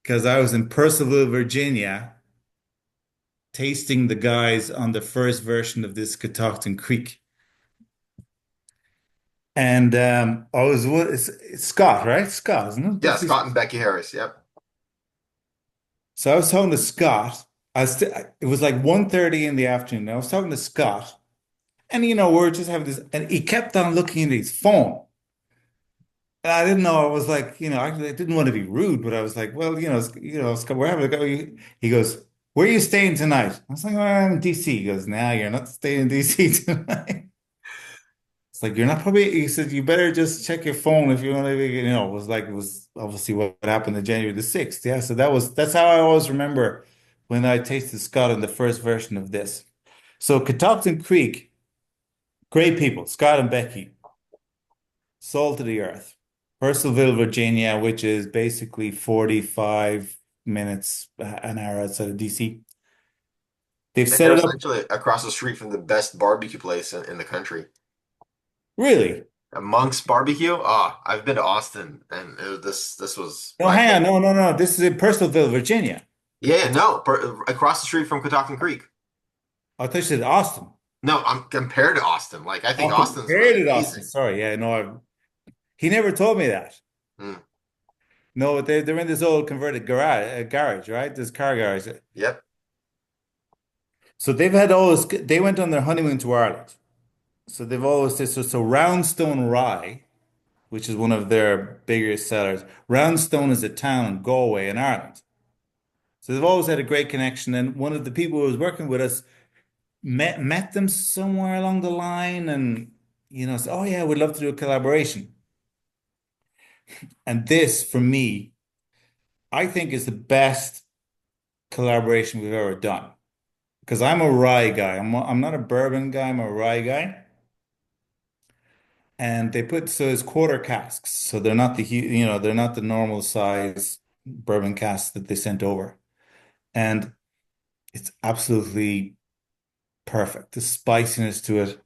because I was in Purcellville, Virginia, tasting the guys on the first version of this Catoctin Creek. And I was it's Scott, right? Scott, isn't it? Yeah, Scott and Becky Harris. Yep. So I was talking to Scott. It was like 1:30 in the afternoon. I was talking to Scott, and we're just having this, and he kept on looking at his phone. And I didn't know. I was like, I didn't want to be rude, but I was like, well, Scott, we're having a go. He goes, "Where are you staying tonight?" I was like, "Oh, I'm in DC." He goes, "Nah, you're not staying in DC tonight." It's like you're not probably. He said, "You better just check your phone if you want to." It was obviously what happened on January the 6th. Yeah, so that's how I always remember when I tasted Scott in the first version of this. So Catoctin Creek, great people, Scott and Becky, salt of the earth. Purcellville, Virginia, which is basically 45 minutes, an hour outside of DC. They've And set they're it up essentially across the street from the best barbecue place in the country. really. Monk's Barbecue. I've been to Austin, and this was No, my hang on, favorite. no, no, no. This is in Purcellville, Virginia. Yeah, no, across the street from Catoctin Creek. I thought you said Austin. No, I'm compared to Austin. Like I think Oh, Austin's compared really to Austin. amazing. Sorry, yeah, no, he never told me that. Mm, No, they're in this old converted garage, right? This car garage. yep. So they've had all this. They went on their honeymoon to Ireland. So they've always said so. So Roundstone Rye which is one of their biggest sellers. Roundstone is a town in Galway in Ireland. So they've always had a great connection. And one of the people who was working with us met them somewhere along the line and said, oh yeah, we'd love to do a collaboration. And this, for me, I think is the best collaboration we've ever done. Because I'm a rye guy. I'm not a bourbon guy, I'm a rye guy. And so it's quarter casks. So they're not they're not the normal size bourbon casks that they sent over. And it's absolutely perfect. The spiciness to it.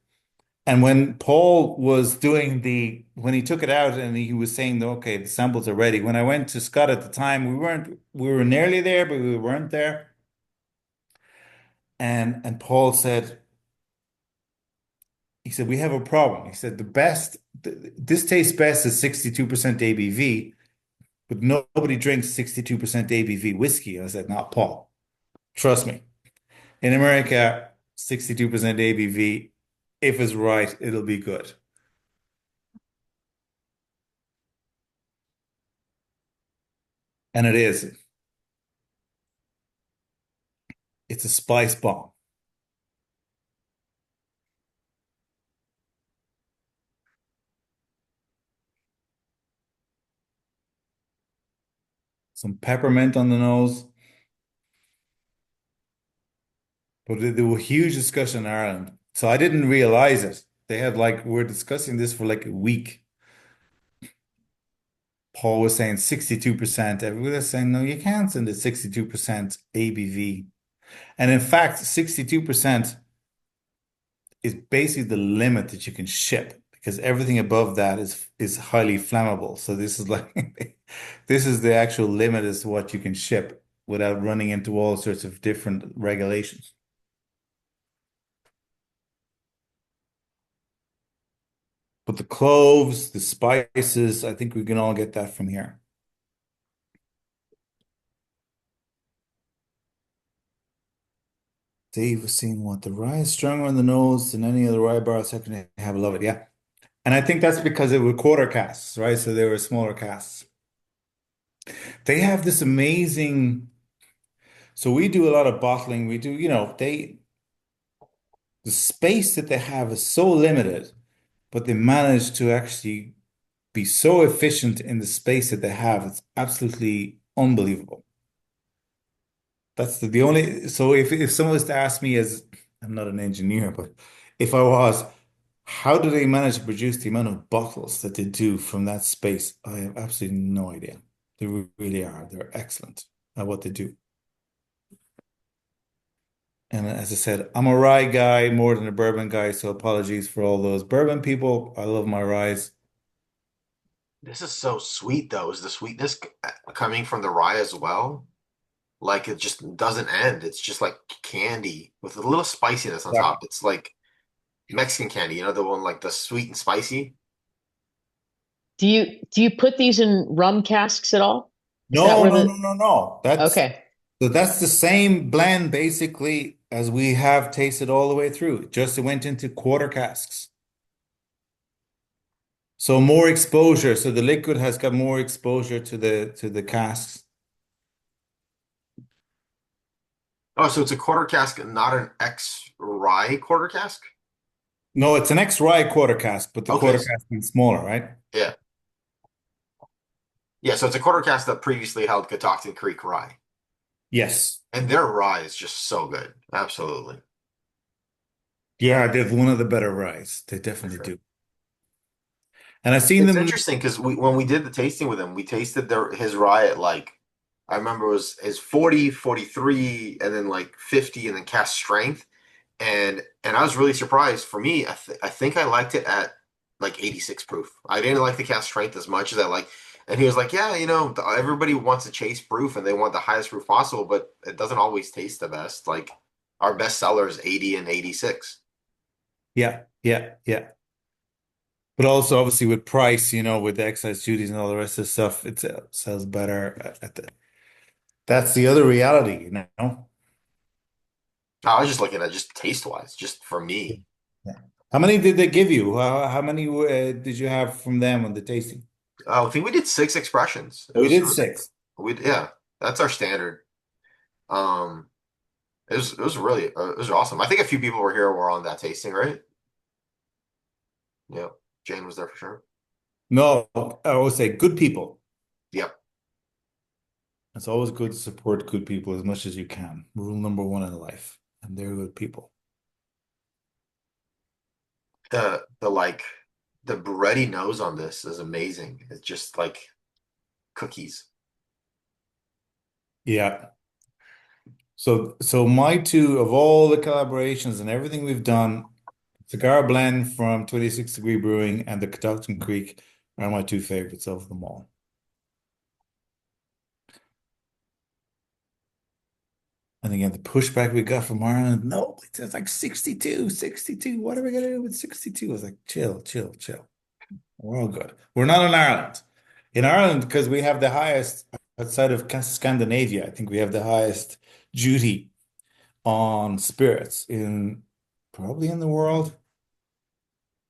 And when Paul was when he took it out and he was saying, okay, the samples are ready. When I went to Scott at the time, we were nearly there, but we weren't there. And Paul said, we have a problem. He said, this tastes best at 62% ABV, but nobody drinks 62% ABV whiskey. I said, not Paul. Trust me. In America, 62% ABV, if it's right, it'll be good. And it is. It's a spice bomb. Some peppermint on the nose. But there was huge discussion in Ireland. So I didn't realize it. They had we're discussing this for like a week. Paul was saying 62%. Everybody was saying, no, you can't send it 62% ABV. And in fact, 62% is basically the limit that you can ship because everything above that is highly flammable. So this is this is the actual limit as to what you can ship without running into all sorts of different regulations. But the cloves, the spices, I think we can all get that from here. Dave was saying what the rye is stronger on the nose than any other rye bar second to have a love it. Yeah. And I think that's because they were quarter casks, right? So they were smaller casks. They have this amazing, so we do a lot of bottling. We do, the space that they have is so limited, but they manage to actually be so efficient in the space that they have. It's absolutely unbelievable. That's the only, so if someone was to ask me I'm not an engineer, but if I was, how do they manage to produce the amount of bottles that they do from that space? I have absolutely no idea. They really are. They're excellent at what they do. And as I said, I'm a rye guy more than a bourbon guy, so apologies for all those bourbon people. I love my ryes. This is so sweet, though. Is the sweetness coming from the rye as well? Like it just doesn't end. It's just like candy with a little spiciness on Yeah. top. It's like Mexican candy, the one like the sweet and spicy. Do you put these in rum casks at all? Is that No, where no, the no, no, no. okay. That's the same blend basically as we have tasted all the way through. Just it went into quarter casks. So more exposure. So the liquid has got more exposure to the casks. Oh, so it's a quarter cask, not an X rye quarter cask? No, it's an ex-rye quarter cask, but the Okay. quarter cask is smaller, right? Yeah. Yeah, so it's a quarter cask that previously held Catoctin Creek rye. Yes. And their rye is just so good. Absolutely. Yeah, they're one of the better ryes. They For definitely sure. do. And I've seen It's them. interesting because when we did the tasting with him, we tasted his rye at I remember it was his 40, 43, and then like 50 and then cast strength. And I was really surprised. For me, I think I liked it at like 86 proof. I didn't like the cast strength as much as I like. And he was like, "Yeah, everybody wants to chase proof and they want the highest proof possible, but it doesn't always taste the best. Like our best seller is 80 and 86." Yeah, yeah, yeah. But also, obviously, with price, with the excise duties and all the rest of the stuff, it sells better that's the other reality, I was just looking at just taste wise, just for me. Yeah. How many did they give you? How many did you have from them on the tasting? I think we did 6 expressions. Oh, we did six. Yeah, that's our standard. Um, it was really it was awesome. I think a few people were on that tasting, right? Yeah, Jane was there for sure. No, I always say good people. Yep. It's always good to support good people as much as you can. Rule number one in life. And they're good people. The the bready nose on this is amazing. It's just like cookies. Yeah. So my two of all the collaborations and everything we've done, Cigar Blend from 26 Degree Brewing and the Catoctin Creek are my two favorites of them all. And again, the pushback we got from Ireland, no, it's like 62, 62. What are we gonna do with 62? I was like, chill, chill, chill. We're all good. We're not in Ireland. In Ireland, because we have the highest outside of Scandinavia, I think we have the highest duty on spirits in probably in the world,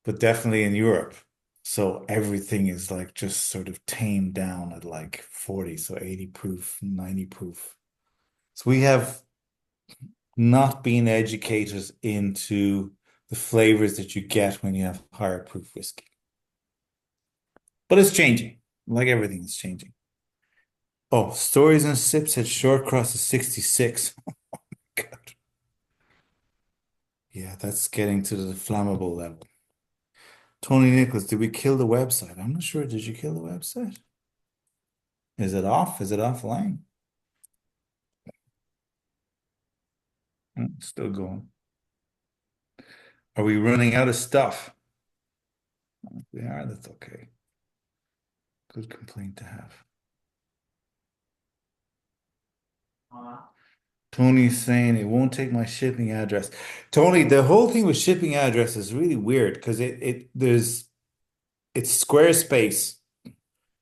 but definitely in Europe. So everything is like just sort of tamed down at like 40, so 80 proof, 90 proof. So we have not been educated into the flavors that you get when you have higher proof whiskey. But it's changing. Like everything is changing. Oh, Stories and Sips at Shortcross is 66. God. Yeah, that's getting to the flammable level. Tony Nicholas, did we kill the website? I'm not sure. Did you kill the website? Is it off? Is it offline? Still going. Are we running out of stuff? If we are, that's okay. Good complaint to have. Tony's saying it won't take my shipping address. Tony, the whole thing with shipping address is really weird because it's Squarespace,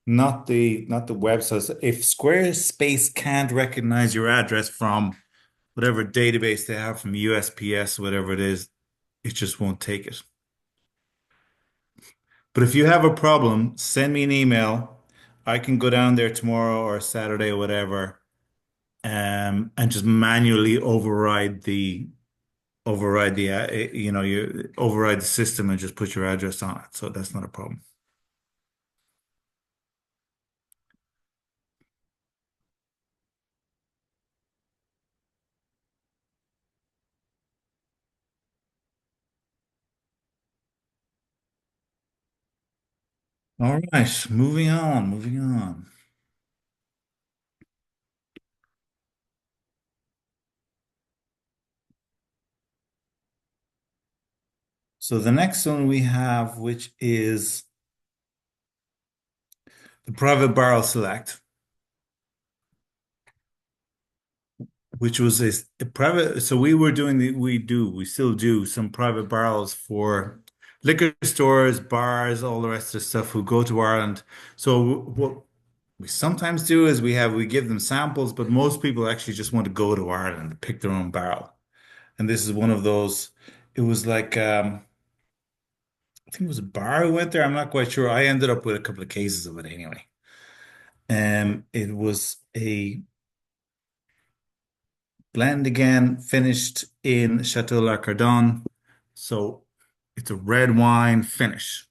not the website. So if Squarespace can't recognize your address from whatever database they have from USPS, whatever it is, it just won't take it. But if you have a problem, send me an email. I can go down there tomorrow or Saturday or whatever, and just manually you override the system and just put your address on it. So that's not a problem. All right, moving on, moving on. So the next one we have, which is the Private Barrel Select, which was a private. So we still do some private barrels for liquor stores, bars, all the rest of the stuff who go to Ireland. So what we sometimes do is we give them samples, but most people actually just want to go to Ireland and pick their own barrel. And this is one of those. It was like I think it was a bar who went there. I'm not quite sure. I ended up with a couple of cases of it anyway. It was a blend again, finished in Chateau la Cardonne. So it's a red wine finish.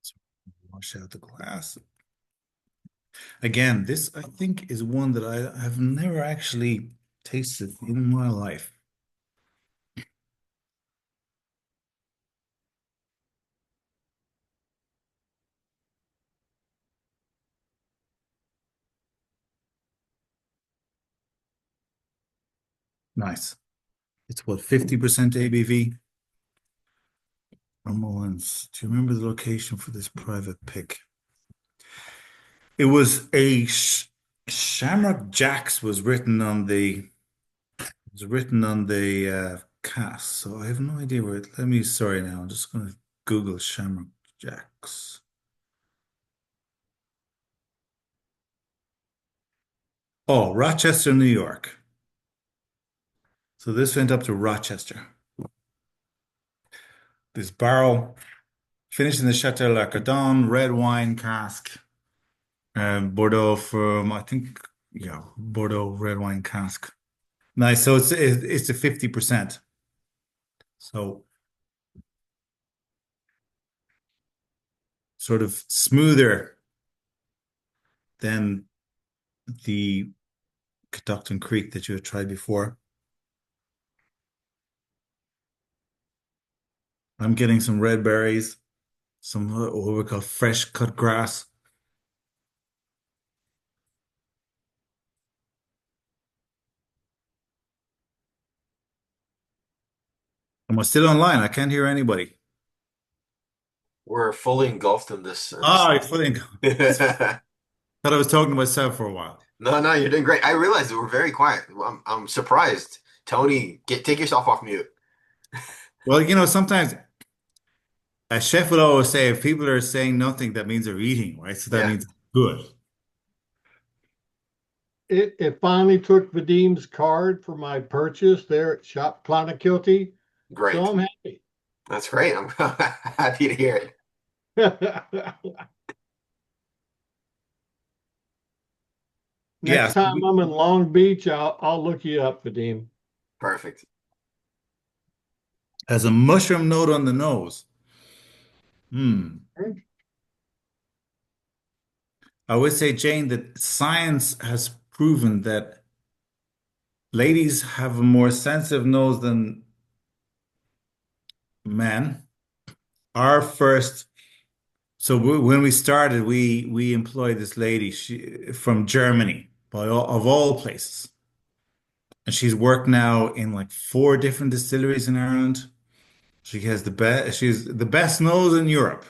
So wash out the glass. Again, this I think is one that I have never actually tasted in my life. Nice. It's what, 50% ABV? Ormolans. Do you remember the location for this private pick? It was a Shamrock Jacks was written on the cask, so I have no idea where it. Let me. Sorry, now I'm just going to Google Shamrock Jacks. Oh, Rochester, New York. So this went up to Rochester. This barrel finished in the Chateau la Cardonne red wine cask. Bordeaux from, I think, yeah, Bordeaux red wine cask. Nice. So it's a 50%. So sort of smoother than the Catoctin Creek that you had tried before. I'm getting some red berries, some what we call fresh cut grass. Am I still online? I can't hear anybody. We're fully engulfed in this. Oh, it's funny. Thought I was talking to myself for a while. No, no, you're doing great. I realized that we're very quiet. I'm surprised. Tony, take yourself off mute. Well, you know, sometimes a chef would always say if people are saying nothing, that means they're eating, right? So that Yeah, means good. It finally took Vadim's card for my purchase there at Shop Clonakilty, so great. I'm happy. That's great. I'm happy to hear it. Yeah. Next time I'm in Long Beach, I'll look you up, Vadim. Perfect. Has a mushroom note on the nose. Hmm. I would say, Jane, that science has proven that ladies have a more sensitive nose than men. Our first, so when we started, we employed this lady from Germany, of all places, and she's worked now in like four different distilleries in Ireland. She has the best. She's the best nose in Europe.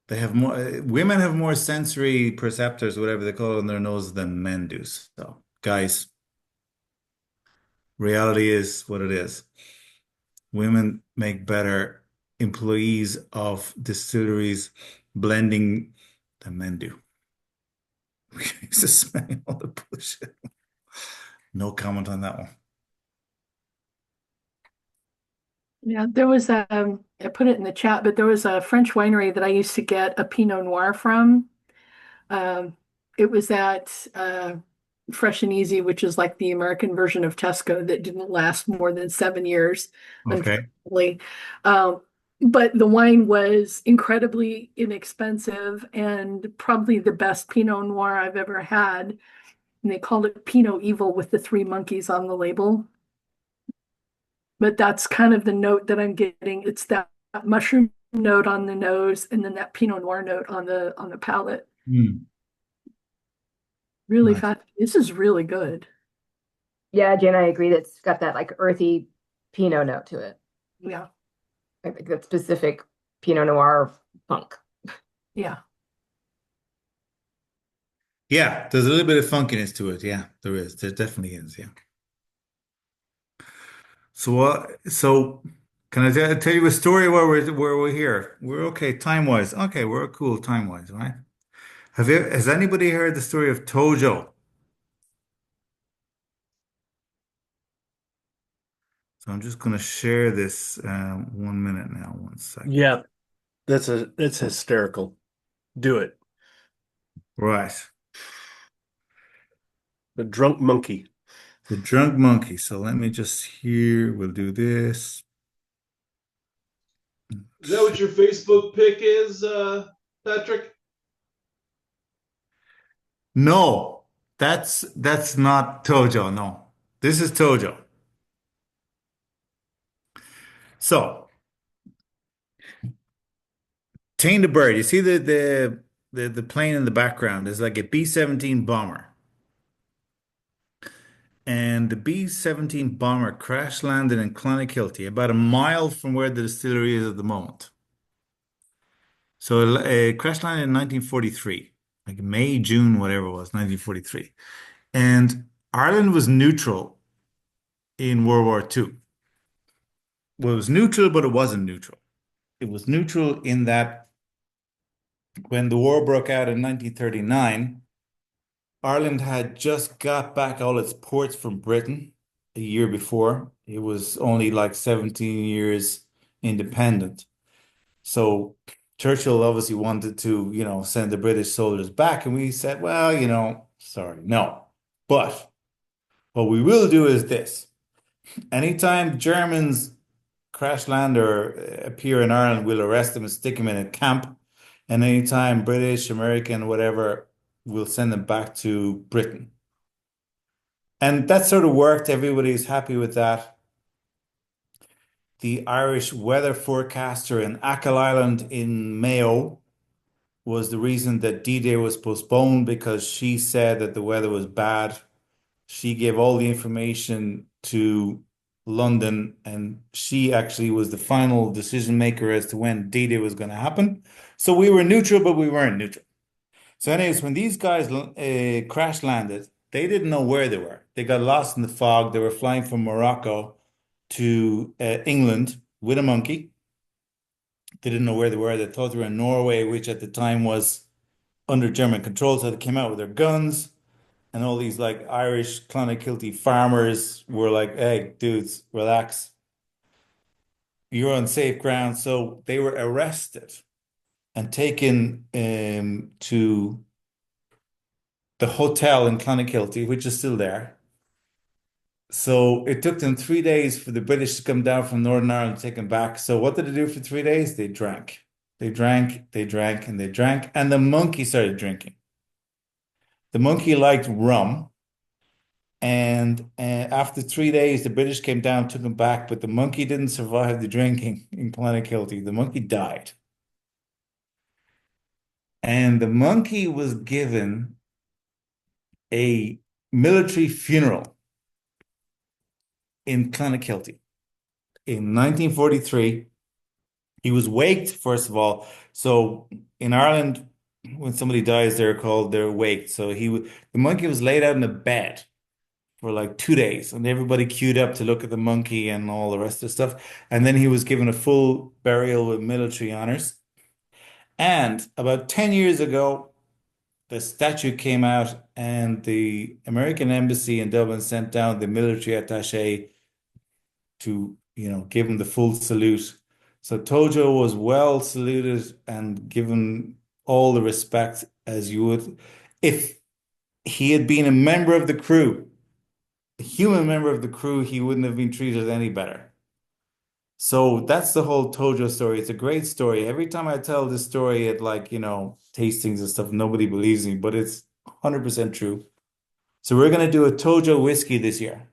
They have more. Women have more sensory perceptors, whatever they call it, on their nose than men do. So, guys, reality is what it is. Women make better employees of distilleries blending than men do. It's just smelling all the bullshit. No comment on that one. Yeah, there was I put it in the chat, but there was a French winery that I used to get a Pinot Noir from. Um, it was at Fresh and Easy, which is like the American version of Tesco that didn't last more than 7 years, Okay. unfortunately. Um, but the wine was incredibly inexpensive and probably the best Pinot Noir I've ever had. And they called it Pinot Evil with the three monkeys on the label. But that's kind of the note that I'm getting. It's that mushroom note on the nose and then that Pinot Noir note on the palate. Hmm. Really Nice. fast. This is really good. Yeah, Jen, I agree. That's got that like earthy Pinot note to it. Yeah. Like that specific Pinot Noir funk. Yeah. Yeah, there's a little bit of funkiness to it. Yeah, there is. There definitely is. Yeah. So can I tell you a story while we're here? We're okay time-wise. Okay, we're cool time-wise, right? Has anybody heard the story of Tojo? So I'm just gonna share this 1 minute now, 1 second. Yeah, that's hysterical. Do it. Right. The drunk monkey. The drunk monkey. So let me just here, we'll do this. Is that what your Facebook pic is, Patrick? No, that's not Tojo. No, this is Tojo. So, Tane the bird. You see the plane in the background is like a B-17 bomber. And the B-17 bomber crash landed in Clonakilty, about a mile from where the distillery is at the moment. So it crash landed in 1943, like May, June, whatever it was, 1943. And Ireland was neutral in World War II. Well, it was neutral, but it wasn't neutral. It was neutral in that when the war broke out in 1939, Ireland had just got back all its ports from Britain a year before. It was only like 17 years independent. So Churchill obviously wanted to, send the British soldiers back, and we said, well, sorry, no. But what we will do is this. Anytime Germans crash land or appear in Ireland, we'll arrest them and stick them in a camp. And anytime British, American, whatever, we'll send them back to Britain. And that sort of worked. Everybody's happy with that. The Irish weather forecaster in Achill Island in Mayo was the reason that D-Day was postponed because she said that the weather was bad. She gave all the information to London, and she actually was the final decision maker as to when D-Day was going to happen. So we were neutral, but we weren't neutral. So anyways, when these guys crash landed, they didn't know where they were. They got lost in the fog. They were flying from Morocco to England with a monkey. They didn't know where they were. They thought they were in Norway, which at the time was under German control. So they came out with their guns, and all these like Irish Clonakilty farmers were like, "Hey, dudes, relax. You're on safe ground." So they were arrested and taken to the hotel in Clonakilty, which is still there. So it took them 3 days for the British to come down from Northern Ireland and take them back. So what did they do for 3 days? They drank. They drank, they drank, and they drank. And the monkey started drinking. The monkey liked rum. And after 3 days, the British came down, took him back, but the monkey didn't survive the drinking in Clonakilty. The monkey died. And the monkey was given a military funeral in Clonakilty in 1943. He was waked, first of all. So in Ireland, when somebody dies, they're waked. So the monkey was laid out in a bed for like 2 days, and everybody queued up to look at the monkey and all the rest of the stuff. And then he was given a full burial with military honors. And about 10 years ago, the statue came out, and the American embassy in Dublin sent down the military attaché to, give him the full salute. So Tojo was well saluted and given all the respect as you would if he had been a member of the crew, a human member of the crew, he wouldn't have been treated any better. So that's the whole Tojo story. It's a great story. Every time I tell this story at tastings and stuff, nobody believes me, but it's 100% true. So we're going to do a Tojo whiskey this year.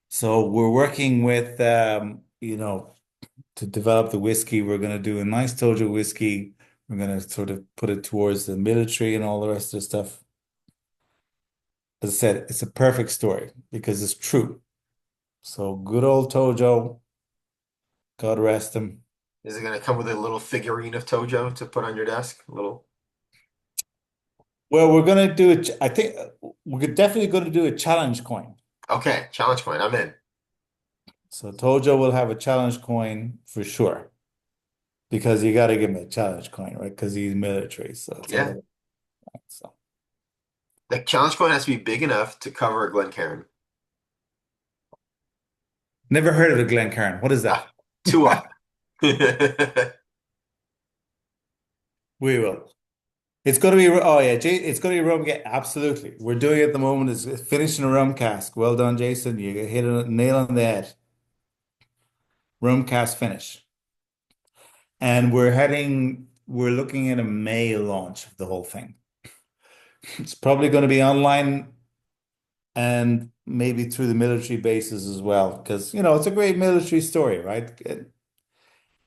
So we're working with, to develop the whiskey. We're going to do a nice Tojo whiskey. We're going to sort of put it towards the military and all the rest of the stuff. As I said, it's a perfect story because it's true. So good old Tojo, God rest him. Is it going to come with a little figurine of Tojo to put on your desk? A little. Well, we're going to do it. I think we're definitely going to do a challenge coin. Okay, challenge coin. I'm in. So Tojo will have a challenge coin for sure, because you got to give him a challenge coin, right? Because he's military. So Yeah. So the challenge coin has to be big enough to cover a Glencairn. Never heard of a Glencairn. What is that? Two up. We will. It's going to be, oh yeah, it's going to be rum. Absolutely. We're doing it at the moment. It's finishing a rum cask. Well done, Jason. You hit a nail on the head. Rum cask finish. And we're looking at a May launch of the whole thing. It's probably going to be online and maybe through the military bases as well, because, it's a great military story, right?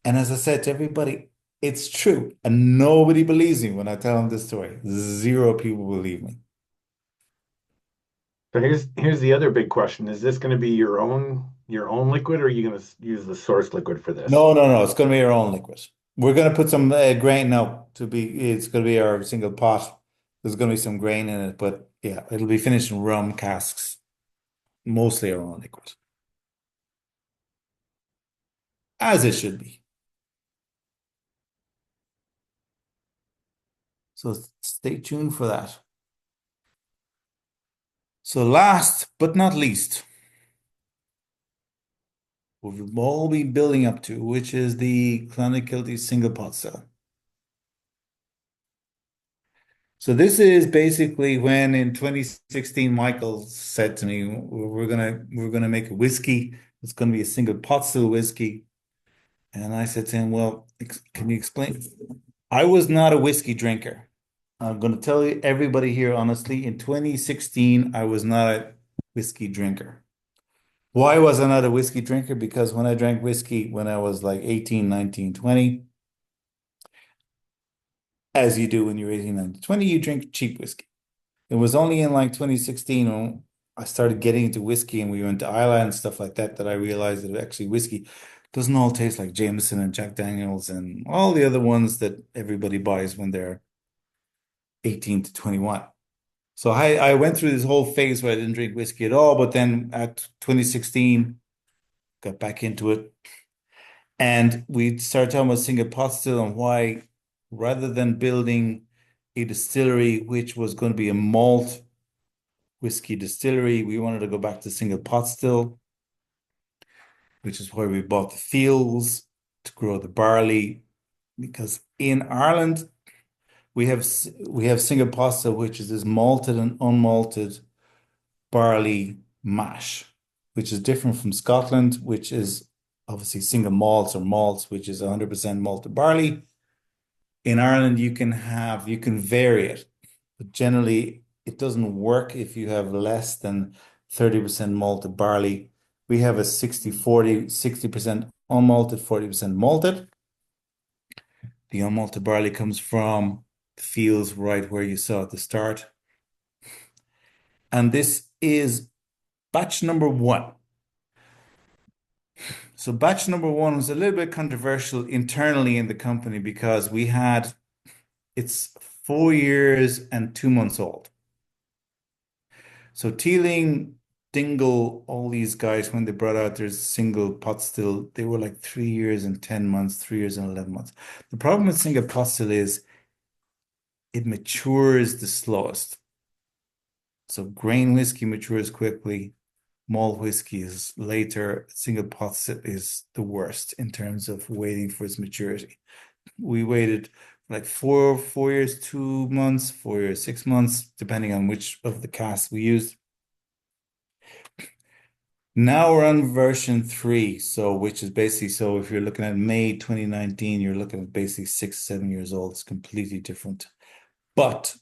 And as I said to everybody, it's true. And nobody believes me when I tell them this story. Zero people believe me. So here's the other big question. Is this going to be your own liquid, or are you going to use the source liquid for this? No. It's going to be our own liquid. We're going to put some grain now it's going to be our single pot. There's going to be some grain in it, but yeah, it'll be finished in rum casks. Mostly our own liquid. As it should be. So stay tuned for that. So last but not least, what we've all been building up to, which is the Clonakilty single pot still. So this is basically when in 2016 Michael said to me, we're gonna make a whiskey. It's gonna be a single pot still whiskey. And I said to him, well, can you explain? I was not a whiskey drinker. I'm going to tell you everybody here honestly, in 2016, I was not a whiskey drinker. Why was I not a whiskey drinker? Because when I drank whiskey when I was like 18, 19, 20, as you do when you're 18, 19, 20, you drink cheap whiskey. It was only in like 2016 when I started getting into whiskey and we went to Ireland and stuff like that that I realized that actually whiskey doesn't all taste like Jameson and Jack Daniels and all the other ones that everybody buys when they're 18 to 21. So I went through this whole phase where I didn't drink whiskey at all, but then at 2016, got back into it. And we started talking about single pot still and why, rather than building a distillery, which was going to be a malt whiskey distillery, we wanted to go back to single pot still, which is where we bought the fields to grow the barley. Because in Ireland, we have single pot still, which is this malted and unmalted barley mash, which is different from Scotland, which is obviously single malts or malts, which is 100% malted barley. In Ireland, you can vary it, but generally it doesn't work if you have less than 30% malted barley. We have a 60-40, 60% unmalted, 40% malted. The unmalted barley comes from the fields right where you saw at the start. And this is batch number 1. So batch number 1 was a little bit controversial internally in the company because it's 4 years and 2 months old. So Teeling, Dingle, all these guys, when they brought out their single pot still, they were like 3 years and 10 months, 3 years and 11 months. The problem with single pot still is it matures the slowest. So grain whiskey matures quickly. Malt whiskey is later. Single pot is the worst in terms of waiting for its maturity. We waited like 4 years, 2 months, 4 years, 6 months, depending on which of the casks we used. Now we're on version 3, which is basically, so if you're looking at May 2019, you're looking at basically 6, 7 years old. It's completely different. But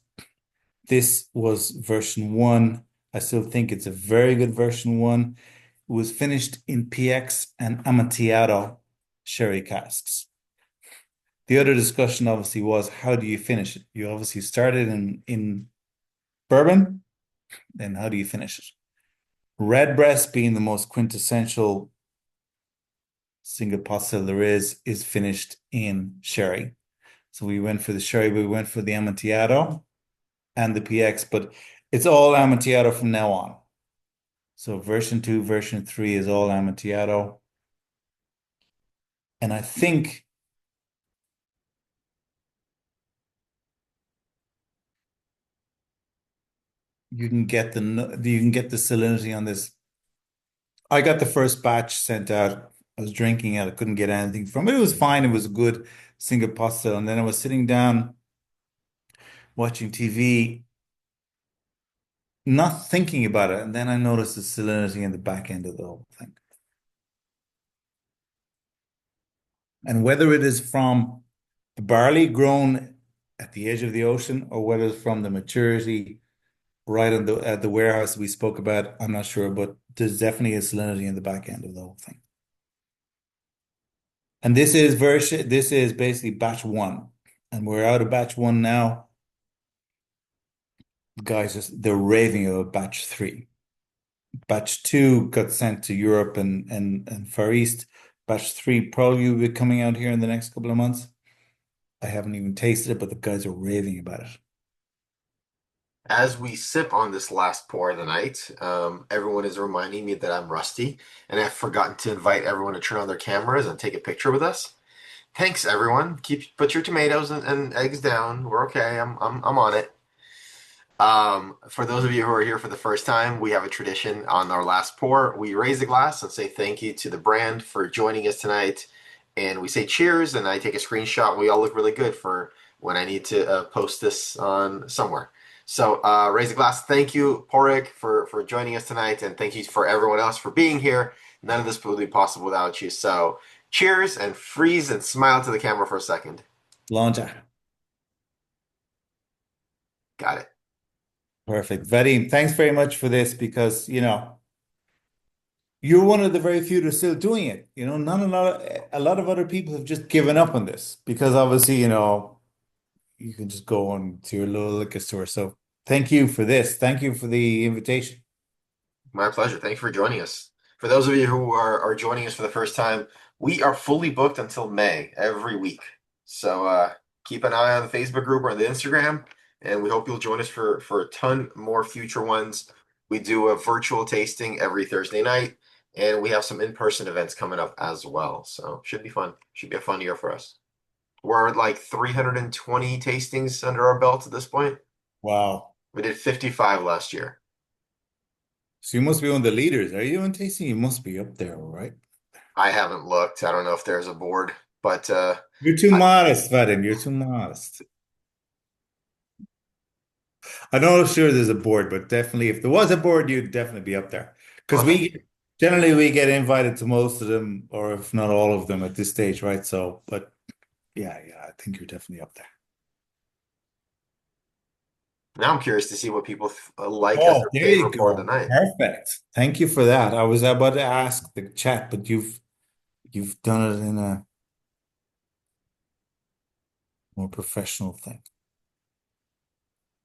this was version 1. I still think it's a very good version 1. It was finished in PX and Amontillado sherry casks. The other discussion obviously was how do you finish it? You obviously started in bourbon, then how do you finish it? Redbreast being the most quintessential single pot still there is finished in sherry. So we went for the sherry, but we went for the Amontillado and the PX, but it's all Amontillado from now on. So version 2, version 3 is all Amontillado. And I think you can get the salinity on this. I got the first batch sent out. I was drinking it. I couldn't get anything from it. It was fine. It was a good single pot still. And then I was sitting down watching TV, not thinking about it. And then I noticed the salinity in the back end of the whole thing. And whether it is from the barley grown at the edge of the ocean or whether it's from the maturity right at the warehouse we spoke about, I'm not sure, but there's definitely a salinity in the back end of the whole thing. And this is basically batch 1. And we're out of batch 1 now. Guys, they're raving about batch 3. Batch 2 got sent to Europe and Far East. Batch 3 probably will be coming out here in the next couple of months. I haven't even tasted it, but the guys are raving about it. As we sip on this last pour of the night, everyone is reminding me that I'm rusty, and I've forgotten to invite everyone to turn on their cameras and take a picture with us. Thanks, everyone. Put your tomatoes and eggs down. We're okay. I'm on it. For those of you who are here for the first time, we have a tradition on our last pour. We raise a glass and say thank you to the brand for joining us tonight. And we say cheers, and I take a screenshot. We all look really good for when I need to post this on somewhere. So raise a glass. Thank you, Porrick, for joining us tonight, and thank you for everyone else for being here. None of this would be possible without you. So cheers, and freeze and smile to the camera for a second. Launcher. Got it. Perfect. Vadim, thanks very much for this because, you're one of the very few that are still doing it. Not a lot of other people have just given up on this because obviously, you can just go on to your little liquor store. So thank you for this. Thank you for the invitation. My pleasure. Thank you for joining us. For those of you who are joining us for the first time, we are fully booked until May every week. So keep an eye on the Facebook group or the Instagram, and we hope you'll join us for a ton more future ones. We do a virtual tasting every Thursday night, and we have some in-person events coming up as well. So should be fun. Should be a fun year for us. We're at like 320 tastings under our belt at this point. Wow. We did 55 last year. So you must be one of the leaders. Are you on tasting? You must be up there, right? I haven't looked. I don't know if there's a board, but You're too modest, Vadim. You're too modest. I'm not sure there's a board, but definitely if there was a board, you'd definitely be up there. Because we get invited to most of them, or if not all of them at this stage, right? So, but yeah, I think you're definitely up there. now I'm curious to see what people like as Oh, their there you favorite part of the go. night. Perfect. Thank you for that. I was about to ask the chat, but you've done it in a more professional thing.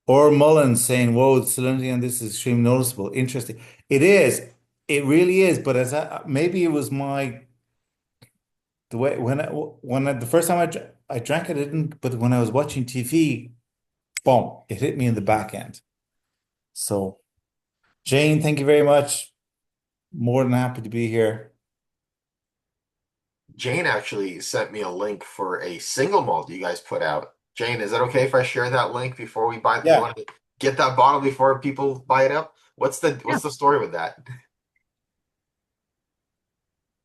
Or Mullen saying, "Whoa, the salinity on this is extremely noticeable. Interesting. It is. It really is. But maybe it was the way the first time I drank it, I didn't. But when I was watching TV, boom, it hit me in the back end. So, Jane, thank you very much. More than happy to be here. Jane actually sent me a link for a single malt you guys put out. Jane, is it okay if I share that link before we buy? You Yeah. want to get that bottle before people buy it up? What's the story with that?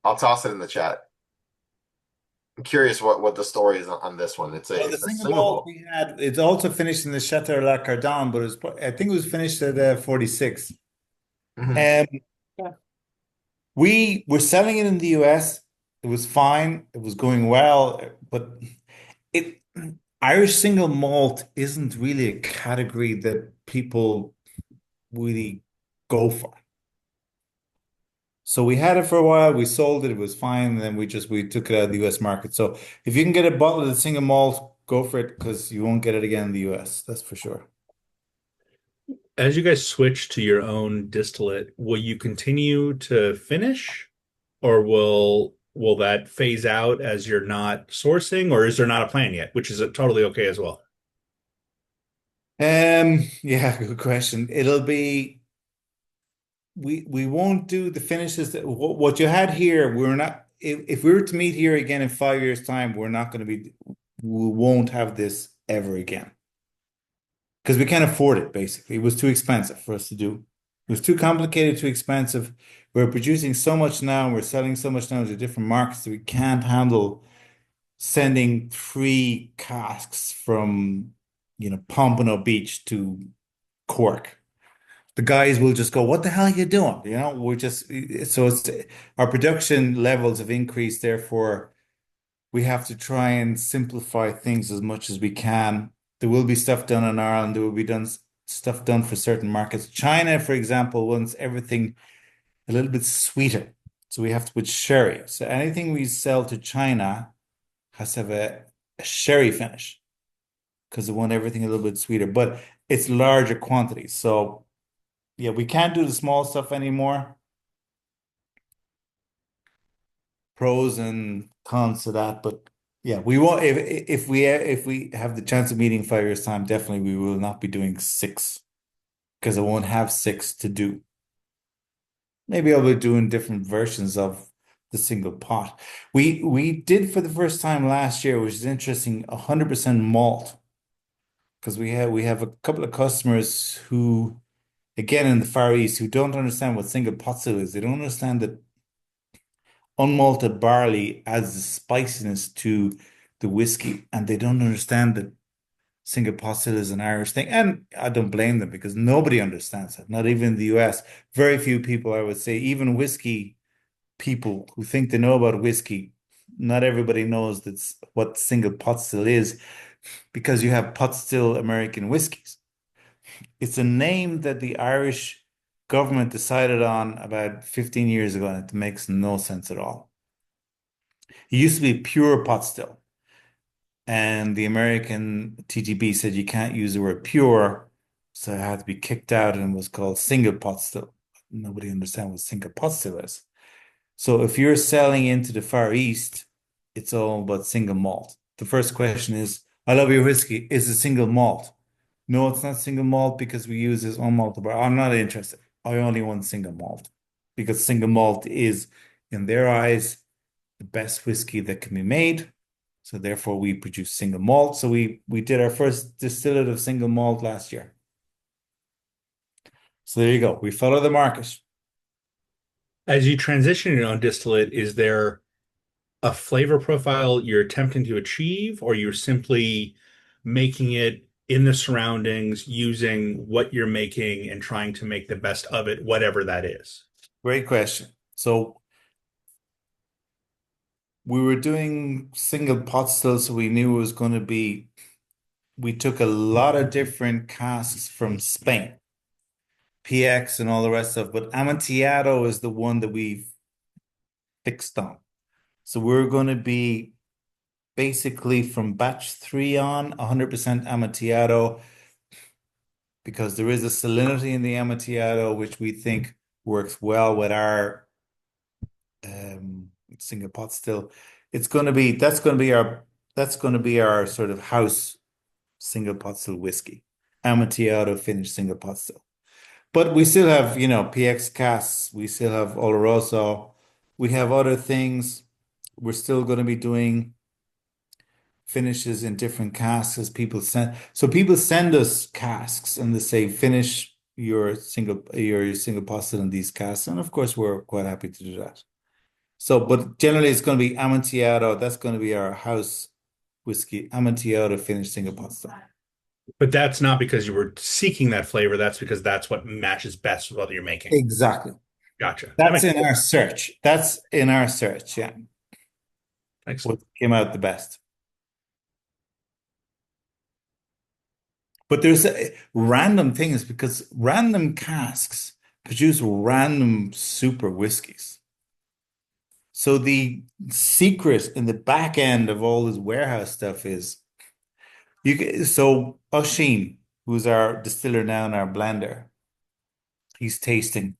I'll toss it in the chat. I'm curious what the story is on this one. It's Well, the a single single malt malt. we had, it's also finished in the Chateau la Cardonne, but I think it was finished at 46. Mhm. Yeah. We were selling it in the US. It was fine. It was going well, but it Irish single malt isn't really a category that people really go for. So we had it for a while, we sold it, it was fine, and then we took it out of the US market. So if you can get a bottle of the single malt, go for it because you won't get it again in the US, that's for sure. As you guys switch to your own distillate, will you continue to finish, or will that phase out as you're not sourcing, or is there not a plan yet, which is totally okay as well? Yeah, good question. It'll be we won't do the finishes what you had here, we're not if we were to meet here again in 5 years' time, we won't have this ever again. Because we can't afford it, basically. It was too expensive for us to do. It was too complicated, too expensive. We're producing so much now, and we're selling so much now to different markets that we can't handle sending 3 casks from, Pompano Beach to Cork. The guys will just go, "What the hell are you doing?" Our production levels have increased, therefore we have to try and simplify things as much as we can. There will be stuff done in Ireland. There will be stuff done for certain markets. China, for example, wants everything a little bit sweeter. So we have to put sherry. So anything we sell to China has to have a sherry finish because they want everything a little bit sweeter, but it's larger quantities. So yeah, we can't do the small stuff anymore. Pros and cons to that, but yeah, we won't if we have the chance of meeting in 5 years' time, definitely we will not be doing 6 because I won't have 6 to do. Maybe I'll be doing different versions of the single pot. We did for the first time last year, which is interesting, 100% malt. because we have a couple of customers who, again, in the Far East, who don't understand what single pot still is. They don't understand that unmalted barley adds the spiciness to the whiskey, and they don't understand that single pot still is an Irish thing. And I don't blame them because nobody understands it, not even in the US. Very few people, I would say, even whiskey people who think they know about whiskey, not everybody knows that's what single pot still is because you have pot still American whiskeys. It's a name that the Irish government decided on about 15 years ago, and it makes no sense at all. It used to be pure pot still, and the American TTB said you can't use the word pure, so it had to be kicked out and was called single pot still. Nobody understands what single pot still is. So if you're selling into the Far East, it's all about single malt. The first question is, I love your whiskey. Is it single malt? No, it's not single malt because we use this unmalted bar. I'm not interested. I only want single malt because single malt is, in their eyes, the best whiskey that can be made. So therefore, we produce single malt. So we did our first distillate of single malt last year. So there you go. We follow the market. As you transition your own distillate, is there a flavor profile you're attempting to achieve, or you're simply making it in the surroundings, using what you're making and trying to make the best of it, whatever that is? Great question. So we were doing single pot still, so we knew it was going to be, we took a lot of different casks from Spain, PX and all the rest of it, but Amontillado is the one that we fixed on. So we're going to be basically from batch 3 on 100% Amontillado because there is a salinity in the Amontillado which we think works well with our single pot still. It's going to be that's going to be our sort of house single pot still whiskey, Amontillado finished single pot still. But we still have, PX casks, we still have Oloroso, we have other things. We're still going to be doing finishes in different casks as people send. So people send us casks and they say, finish your single pot still in these casks. And of course, we're quite happy to do that. So, but generally it's going to be Amontillado. That's going to be our house whiskey, Amontillado finished single pot still. But that's not because you were seeking that flavor. That's because that's what matches best with what you're making. Exactly. Gotcha. That's in our search. That's in our search. Yeah. Excellent. What came out the best. But there's random things because random casks produce random super whiskeys. So the secret in the back end of all this warehouse stuff is so Oisin, who's our distiller now and our blender, he's tasting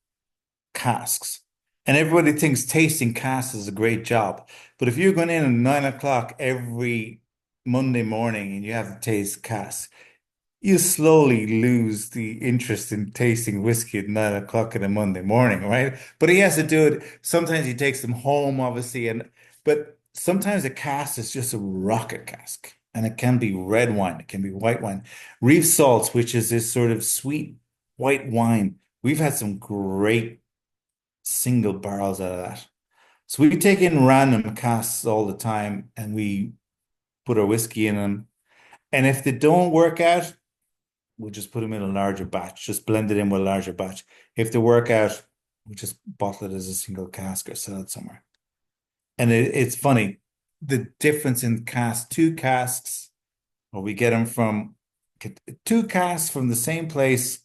casks. And everybody thinks tasting casks is a great job. But if you're going in at 9 o'clock every Monday morning and you have to taste casks, you slowly lose the interest in tasting whiskey at 9 o'clock in a Monday morning, right? But he has to do it. Sometimes he takes them home, obviously, but sometimes a cask is just a rocket cask, and it can be red wine, it can be white wine. Reef salts, which is this sort of sweet white wine. We've had some great single barrels out of that. So we take in random casks all the time, and we put our whiskey in them. And if they don't work out, we'll just put them in a larger batch, just blend it in with a larger batch. If they work out, we'll just bottle it as a single cask or sell it somewhere. And it's funny, the difference in two casks, or we get them from two casks from the same place,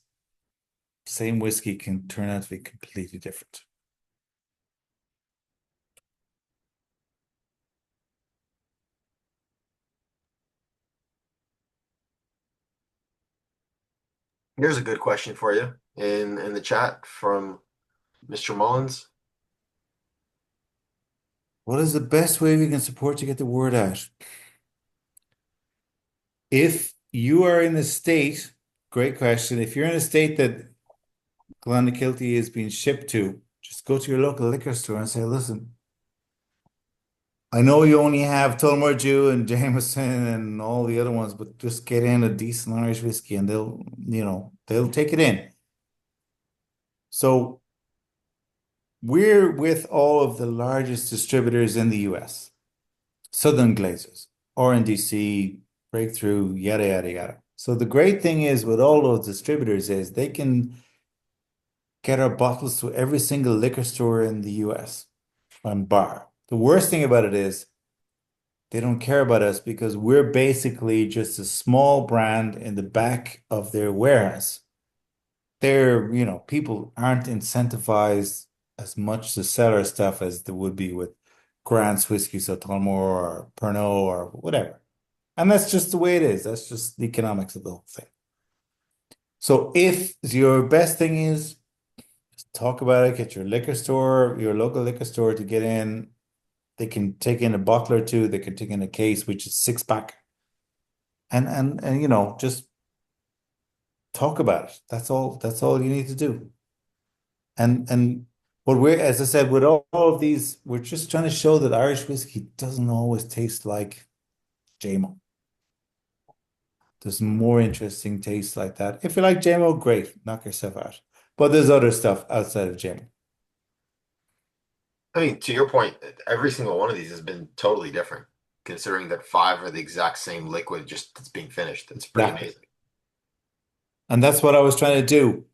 same whiskey can turn out to be completely different. Here's a good question for you in the chat from Mr. Mullins. What is the best way we can support to get the word out? If you are in a state, great question. If you're in a state that Clonakilty is being shipped to, just go to your local liquor store and say, listen, I know you only have Tullamore Dew and Jameson and all the other ones, but just get in a decent Irish whiskey and they'll take it in. So we're with all of the largest distributors in the US. Southern Glazers, RNDC, Breakthrough, yada, yada, yada. So the great thing is with all those distributors is they can get our bottles to every single liquor store in the US and bar. The worst thing about it is they don't care about us because we're basically just a small brand in the back of their warehouse. People aren't incentivized as much to sell our stuff as they would be with Grant's whiskey, so Tullamore or Pernod or whatever. And that's just the way it is. That's just the economics of the whole thing. So if your best thing is just talk about it, get your liquor store, your local liquor store to get in. They can take in a bottle or two, they can take in a case, which is 6 pack. And just talk about it. That's all you need to do. And but we're, as I said, with all of these, we're just trying to show that Irish whiskey doesn't always taste like JMO. There's more interesting tastes like that. If you like JMO, great, knock yourself out. But there's other stuff outside of JMO. I mean, to your point, every single one of these has been totally different, considering that five are the exact same liquid, just it's being finished. It's pretty Exactly. amazing. And that's what I was trying to do.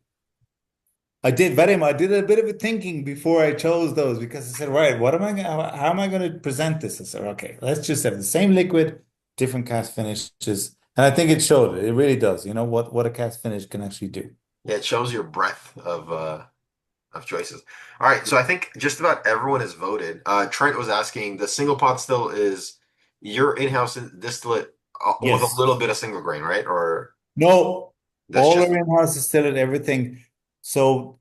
I did a bit of a thinking before I chose those because I said, right, how am I going to present this? I said, okay, let's just have the same liquid, different cast finishes. And I think it showed it. It really does. You know what a cast finish can actually do. Yeah, it shows your breadth of choices. All right, so I think just about everyone has voted. Trent was asking, the single pot still is your in-house distillate with a Yes. little bit of single grain, right? Or No, that's all just our in-house distillate, everything. So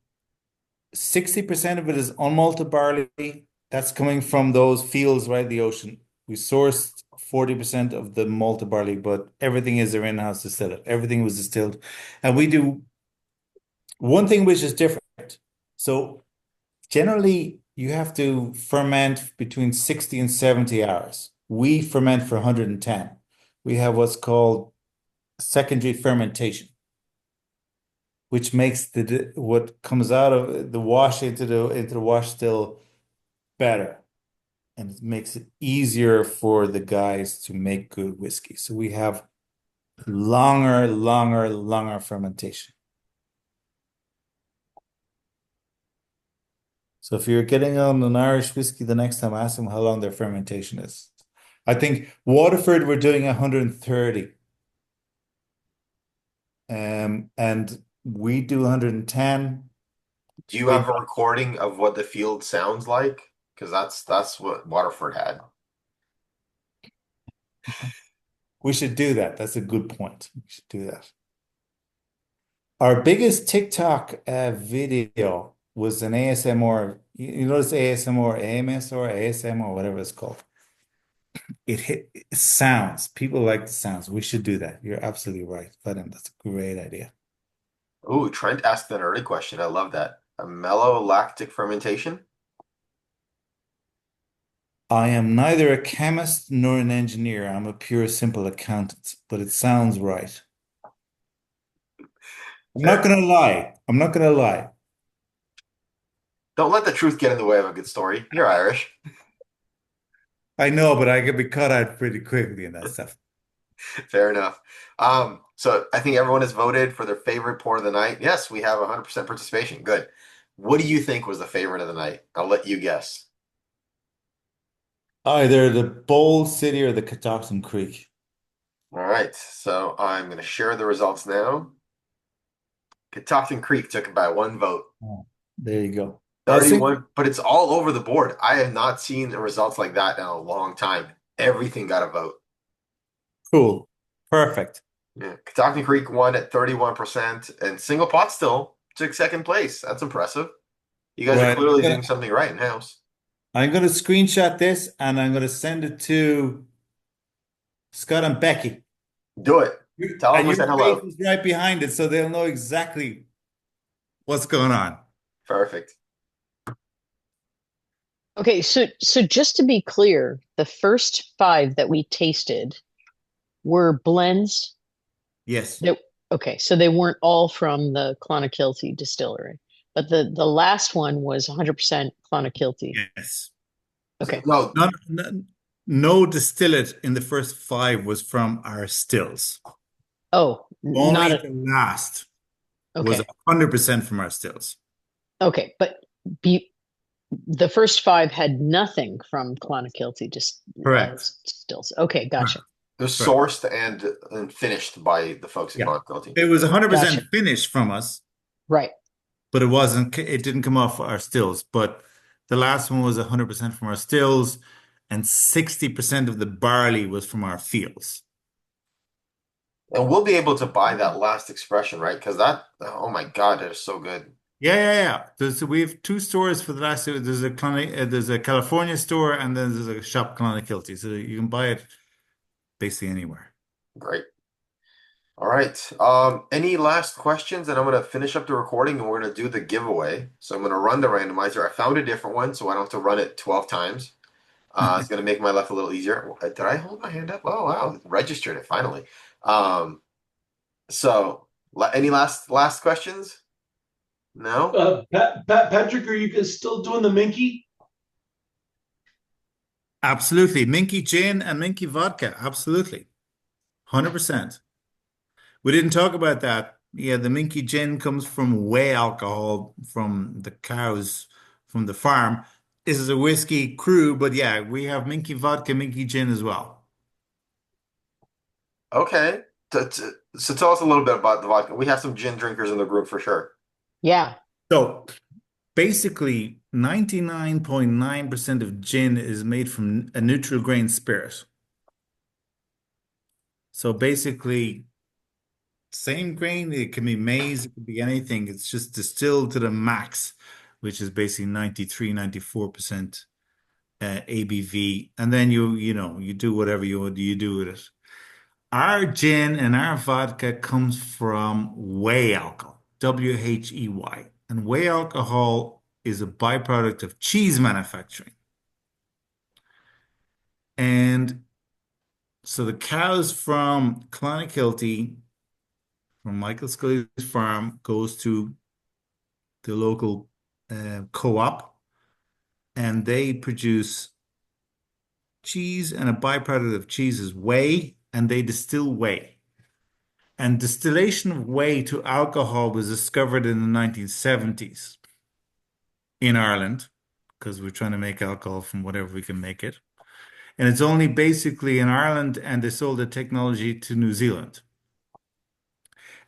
60% of it is unmalted barley. That's coming from those fields right in the ocean. We sourced 40% of the malted barley, but everything is our in-house distillate. Everything was distilled. And we do one thing which is different. So generally, you have to ferment between 60 and 70 hours. We ferment for 110. We have what's called secondary fermentation, which makes what comes out of the wash into the wash still better, and it makes it easier for the guys to make good whiskey. So we have longer fermentation. So if you're getting on an Irish whiskey the next time, ask them how long their fermentation is. I think Waterford we're doing 130. And we do 110. do you have a recording of what the field sounds like? Because that's what Waterford had. We should do that. That's a good point. We should do that. Our biggest TikTok video was an ASMR. You notice ASMR, AMS or ASMR, whatever it's called. It sounds. People like the sounds. We should do that. You're absolutely right, Vadim. That's a great idea. Ooh, Trent asked an early question. I love that. A mellow lactic fermentation? I am neither a chemist nor an engineer. I'm a pure, simple accountant, but it sounds right. I'm not gonna lie. I'm not gonna lie. Don't let the truth get in the way of a good story. You're Irish. I know, but I could be cut out pretty quickly in that stuff. Fair enough. So I think everyone has voted for their favorite pour of the night. Yes, we have 100% participation. Good. What do you think was the favorite of the night? I'll let you guess. Either the Bold City or the Catoctin Creek. All right, so I'm going to share the results now. Catoctin Creek took it by one vote. Oh, there you go. 31, but it's all over the board. I have not seen the results like that in a long time. Everything got a vote. Cool. Perfect. Yeah, Catoctin Creek won at 31%, and Single Pot still took second place. That's impressive. You guys are clearly doing something right in house. I'm going to screenshot this and I'm going to send it to Scott and Becky. Do it. Tell them we said hello. Your face is right behind it, so they'll know exactly what's going on. Perfect. Okay, so just to be clear, the first five that we tasted were blends Yes. that okay, so they weren't all from the Clonakilty distillery, but the last one was 100% Clonakilty. Yes. Okay. No, No distillate in the first five was from our stills. Oh, not Only a the last was okay. 100% from our stills. Okay, but be the first five had nothing from Clonakilty, just Correct. stills. Okay, gotcha. Correct. they're Correct. sourced and finished by the folks at Yeah. Clonakilty. It was 100% Gotcha. finished from us, Right. but it didn't come off our stills. But the last one was 100% from our stills, and 60% of the barley was from our fields. And we'll be able to buy that last expression, right? Because oh my God, that is so good. Yeah. We have two stores for the last. There's a California store, and then there's a shop Clonakilty, so you can buy it basically anywhere. Great. All right. Any last questions? And I'm going to finish up the recording and we're going to do the giveaway. So I'm going to run the randomizer. I found a different one, so I don't have to run it 12 times. It's going to make my life a little easier. Did I hold my hand up? Oh, wow. Registered it finally. So any last questions? No? Patrick, are you guys still doing the Minky? Absolutely. Minky gin and Minky vodka. Absolutely. 100%. We didn't talk about that. Yeah, the Minky gin comes from whey alcohol from the cows from the farm. This is a whiskey crew, but yeah, we have Minky vodka, Minky gin as well. Okay. So tell us a little bit about the vodka. We have some gin drinkers in the group for sure. Yeah. So basically, 99.9% of gin is made from a neutral grain spirit. So basically, same grain, it can be maize, it can be anything. It's just distilled to the max, which is basically 93, 94% ABV. And then you do whatever you do with it. Our gin and our vodka comes from whey alcohol, WHEY. And whey alcohol is a byproduct of cheese manufacturing. And so the cows from Clonakilty, from Michael Scully's farm, goes to the local co-op, and they produce cheese, and a byproduct of cheese is whey, and they distill whey. And distillation of whey to alcohol was discovered in the 1970s in Ireland, because we're trying to make alcohol from whatever we can make it. And it's only basically in Ireland, and they sold the technology to New Zealand.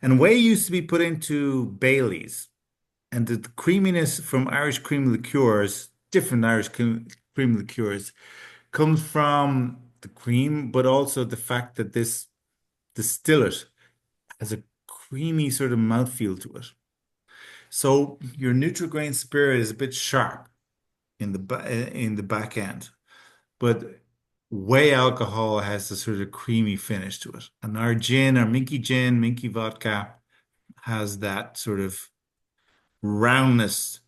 And whey used to be put into Baileys, and the creaminess from Irish cream liqueurs, different Irish cream liqueurs, comes from the cream, but also the fact that this distillate has a creamy sort of mouthfeel to it. So your neutral grain spirit is a bit sharp in the back end, but whey alcohol has a sort of creamy finish to it. And our Minky gin, Minky vodka has that sort of roundness.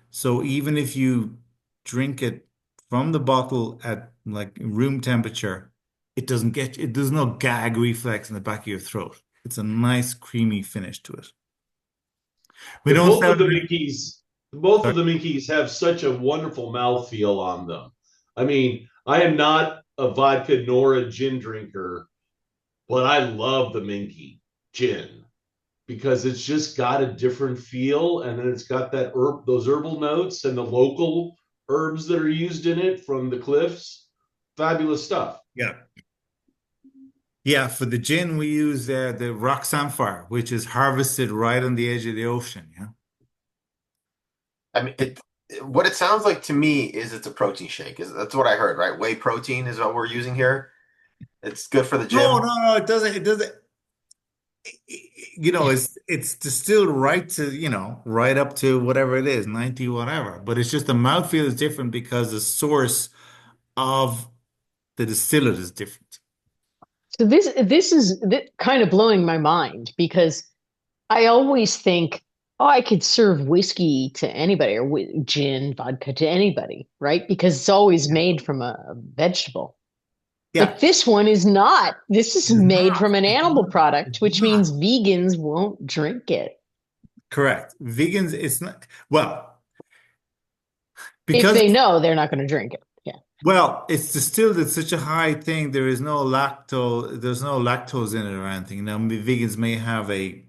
So even if you drink it from the bottle at like room temperature, there's no gag reflex in the back of your throat. It's a nice creamy finish to it. Both of the Minkies have such a wonderful mouthfeel on them. I mean, I am not a vodka nor a gin drinker, but I love the Minky gin because it's just got a different feel, and then it's got those herbal notes and the local herbs that are used in it from the cliffs. Fabulous stuff. Yeah. Yeah, for the gin, we use the rock samphire, which is harvested right on the edge of the ocean. Yeah. I mean, what it sounds like to me is it's a protein shake. That's what I heard, right? Whey protein is what we're using here. It's good for the gym. No, it doesn't. It doesn't. It's distilled right to, right up to whatever it is, 90 whatever. But it's just the mouthfeel is different because the source of the distillate is different. So this is kind of blowing my mind because I always think Oh, I could serve whiskey to anybody or gin, vodka to anybody, right? Because it's always made from a vegetable. Yeah, But this one is not. This is it's made not. from an It's animal not. product, It's which not. means vegans won't drink it. Correct. Vegans, it's not. Well, If because they know they're not going to drink it. Yeah. well, it's distilled at such a high thing. There is no lactose. There's no lactose in it or anything. Now, vegans may have a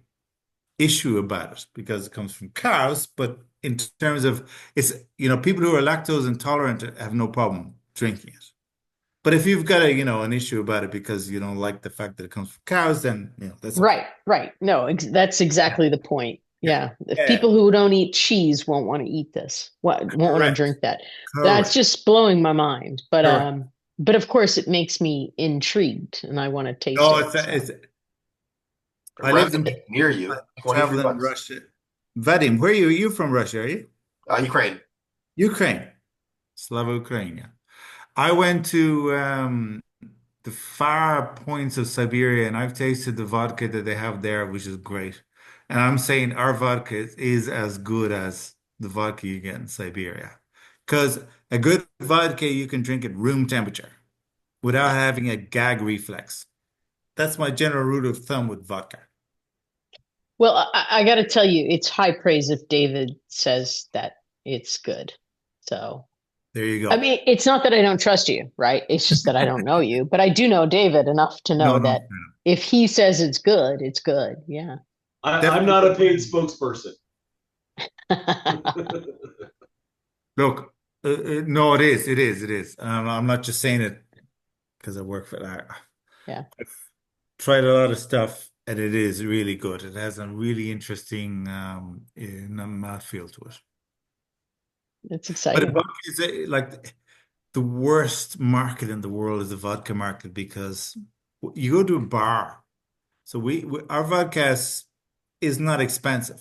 issue about it because it comes from cows, but in terms of it's, people who are lactose intolerant have no problem drinking it. But if you've got an issue about it because you don't like the fact that it comes from cows, then, that's okay. Right, right. No, that's Yeah, exactly the point. yeah, Yeah. If yeah. people who don't eat cheese won't want to eat this, won't want to Correct, drink that. That's correct, just blowing my mind. correct. But of course it makes me intrigued and I want to taste No, it. So I lived in, Remnant near I you, 23 traveled in bucks. Russia. Vadim, where are you? Are you from Russia, are you? Ukraine. Ukraine, Slava Ukraine, yeah. I went to the far points of Siberia and I've tasted the vodka that they have there, which is great. And I'm saying our vodka is as good as the vodka you get in Siberia. Because a good vodka you can drink at room temperature without having a gag reflex. That's my general rule of thumb with vodka. well, I got to tell you, it's high praise if David says that it's good. So There you I go. mean, it's not that I don't trust you, right? It's just that I don't know you, but I do know David enough to No, know no, that no. if he says it's good, it's good. Yeah. I'm not a Definitely. paid spokesperson. Look, no, it is. It is. It is. I'm not just saying it because I work for that. Yeah. I've tried a lot of stuff and it is really good. It has a really interesting mouthfeel to it. It's But exciting. vodka is like the worst market in the world is the vodka market because you go to a bar. So our vodka is not expensive.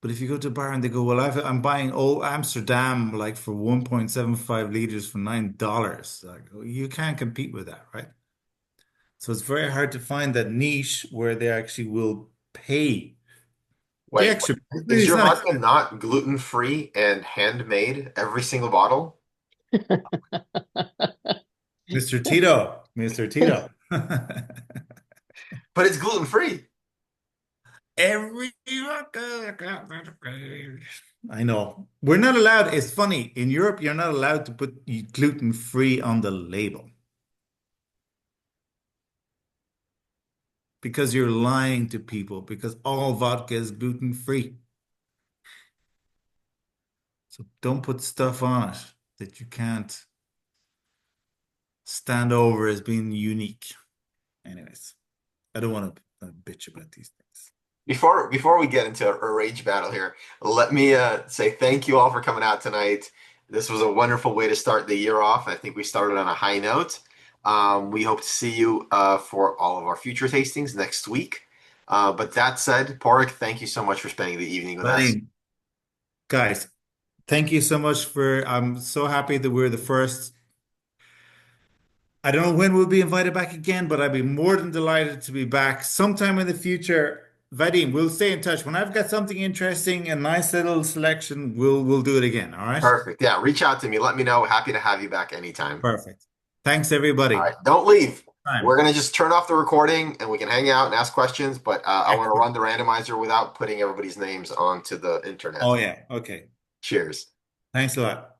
But if you go to a bar and they go, well, I'm buying old Amsterdam like for 1.75 liters for $9. Like, you can't compete with that, right? So it's very hard to find that niche where they actually will pay the Wait, extra. is It's your not vodka expensive. not gluten-free and handmade every single bottle? Mr. Tito, Mr. Tito. But it's gluten-free. Every I know. We're not allowed. It's funny. In Europe, you're not allowed to put gluten-free on the label because you're lying to people because all vodka is gluten-free. So don't put stuff on it that you can't stand over as being unique. Anyways, I don't want to bitch about these things. Before we get into a rage battle here, let me say thank you all for coming out tonight. This was a wonderful way to start the year off. I think we started on a high note. We hope to see you for all of our future tastings next week. But that said, Porrick, thank you so much for spending the evening with us. Buddy, guys, thank you so much I'm so happy that we're the first. I don't know when we'll be invited back again, but I'd be more than delighted to be back sometime in the future. Vadim, we'll stay in touch. When I've got something interesting, a nice little selection, we'll do it again. All right? Perfect. Yeah, reach out to me. Let me know. Happy to have you back anytime. Perfect. Thanks, All everybody. right, don't leave. Time. We're gonna just turn off the recording and we can hang out and ask questions, but I want to run Excellent. the randomizer without putting everybody's names onto the internet. Oh, yeah. Okay. Cheers. Thanks a lot.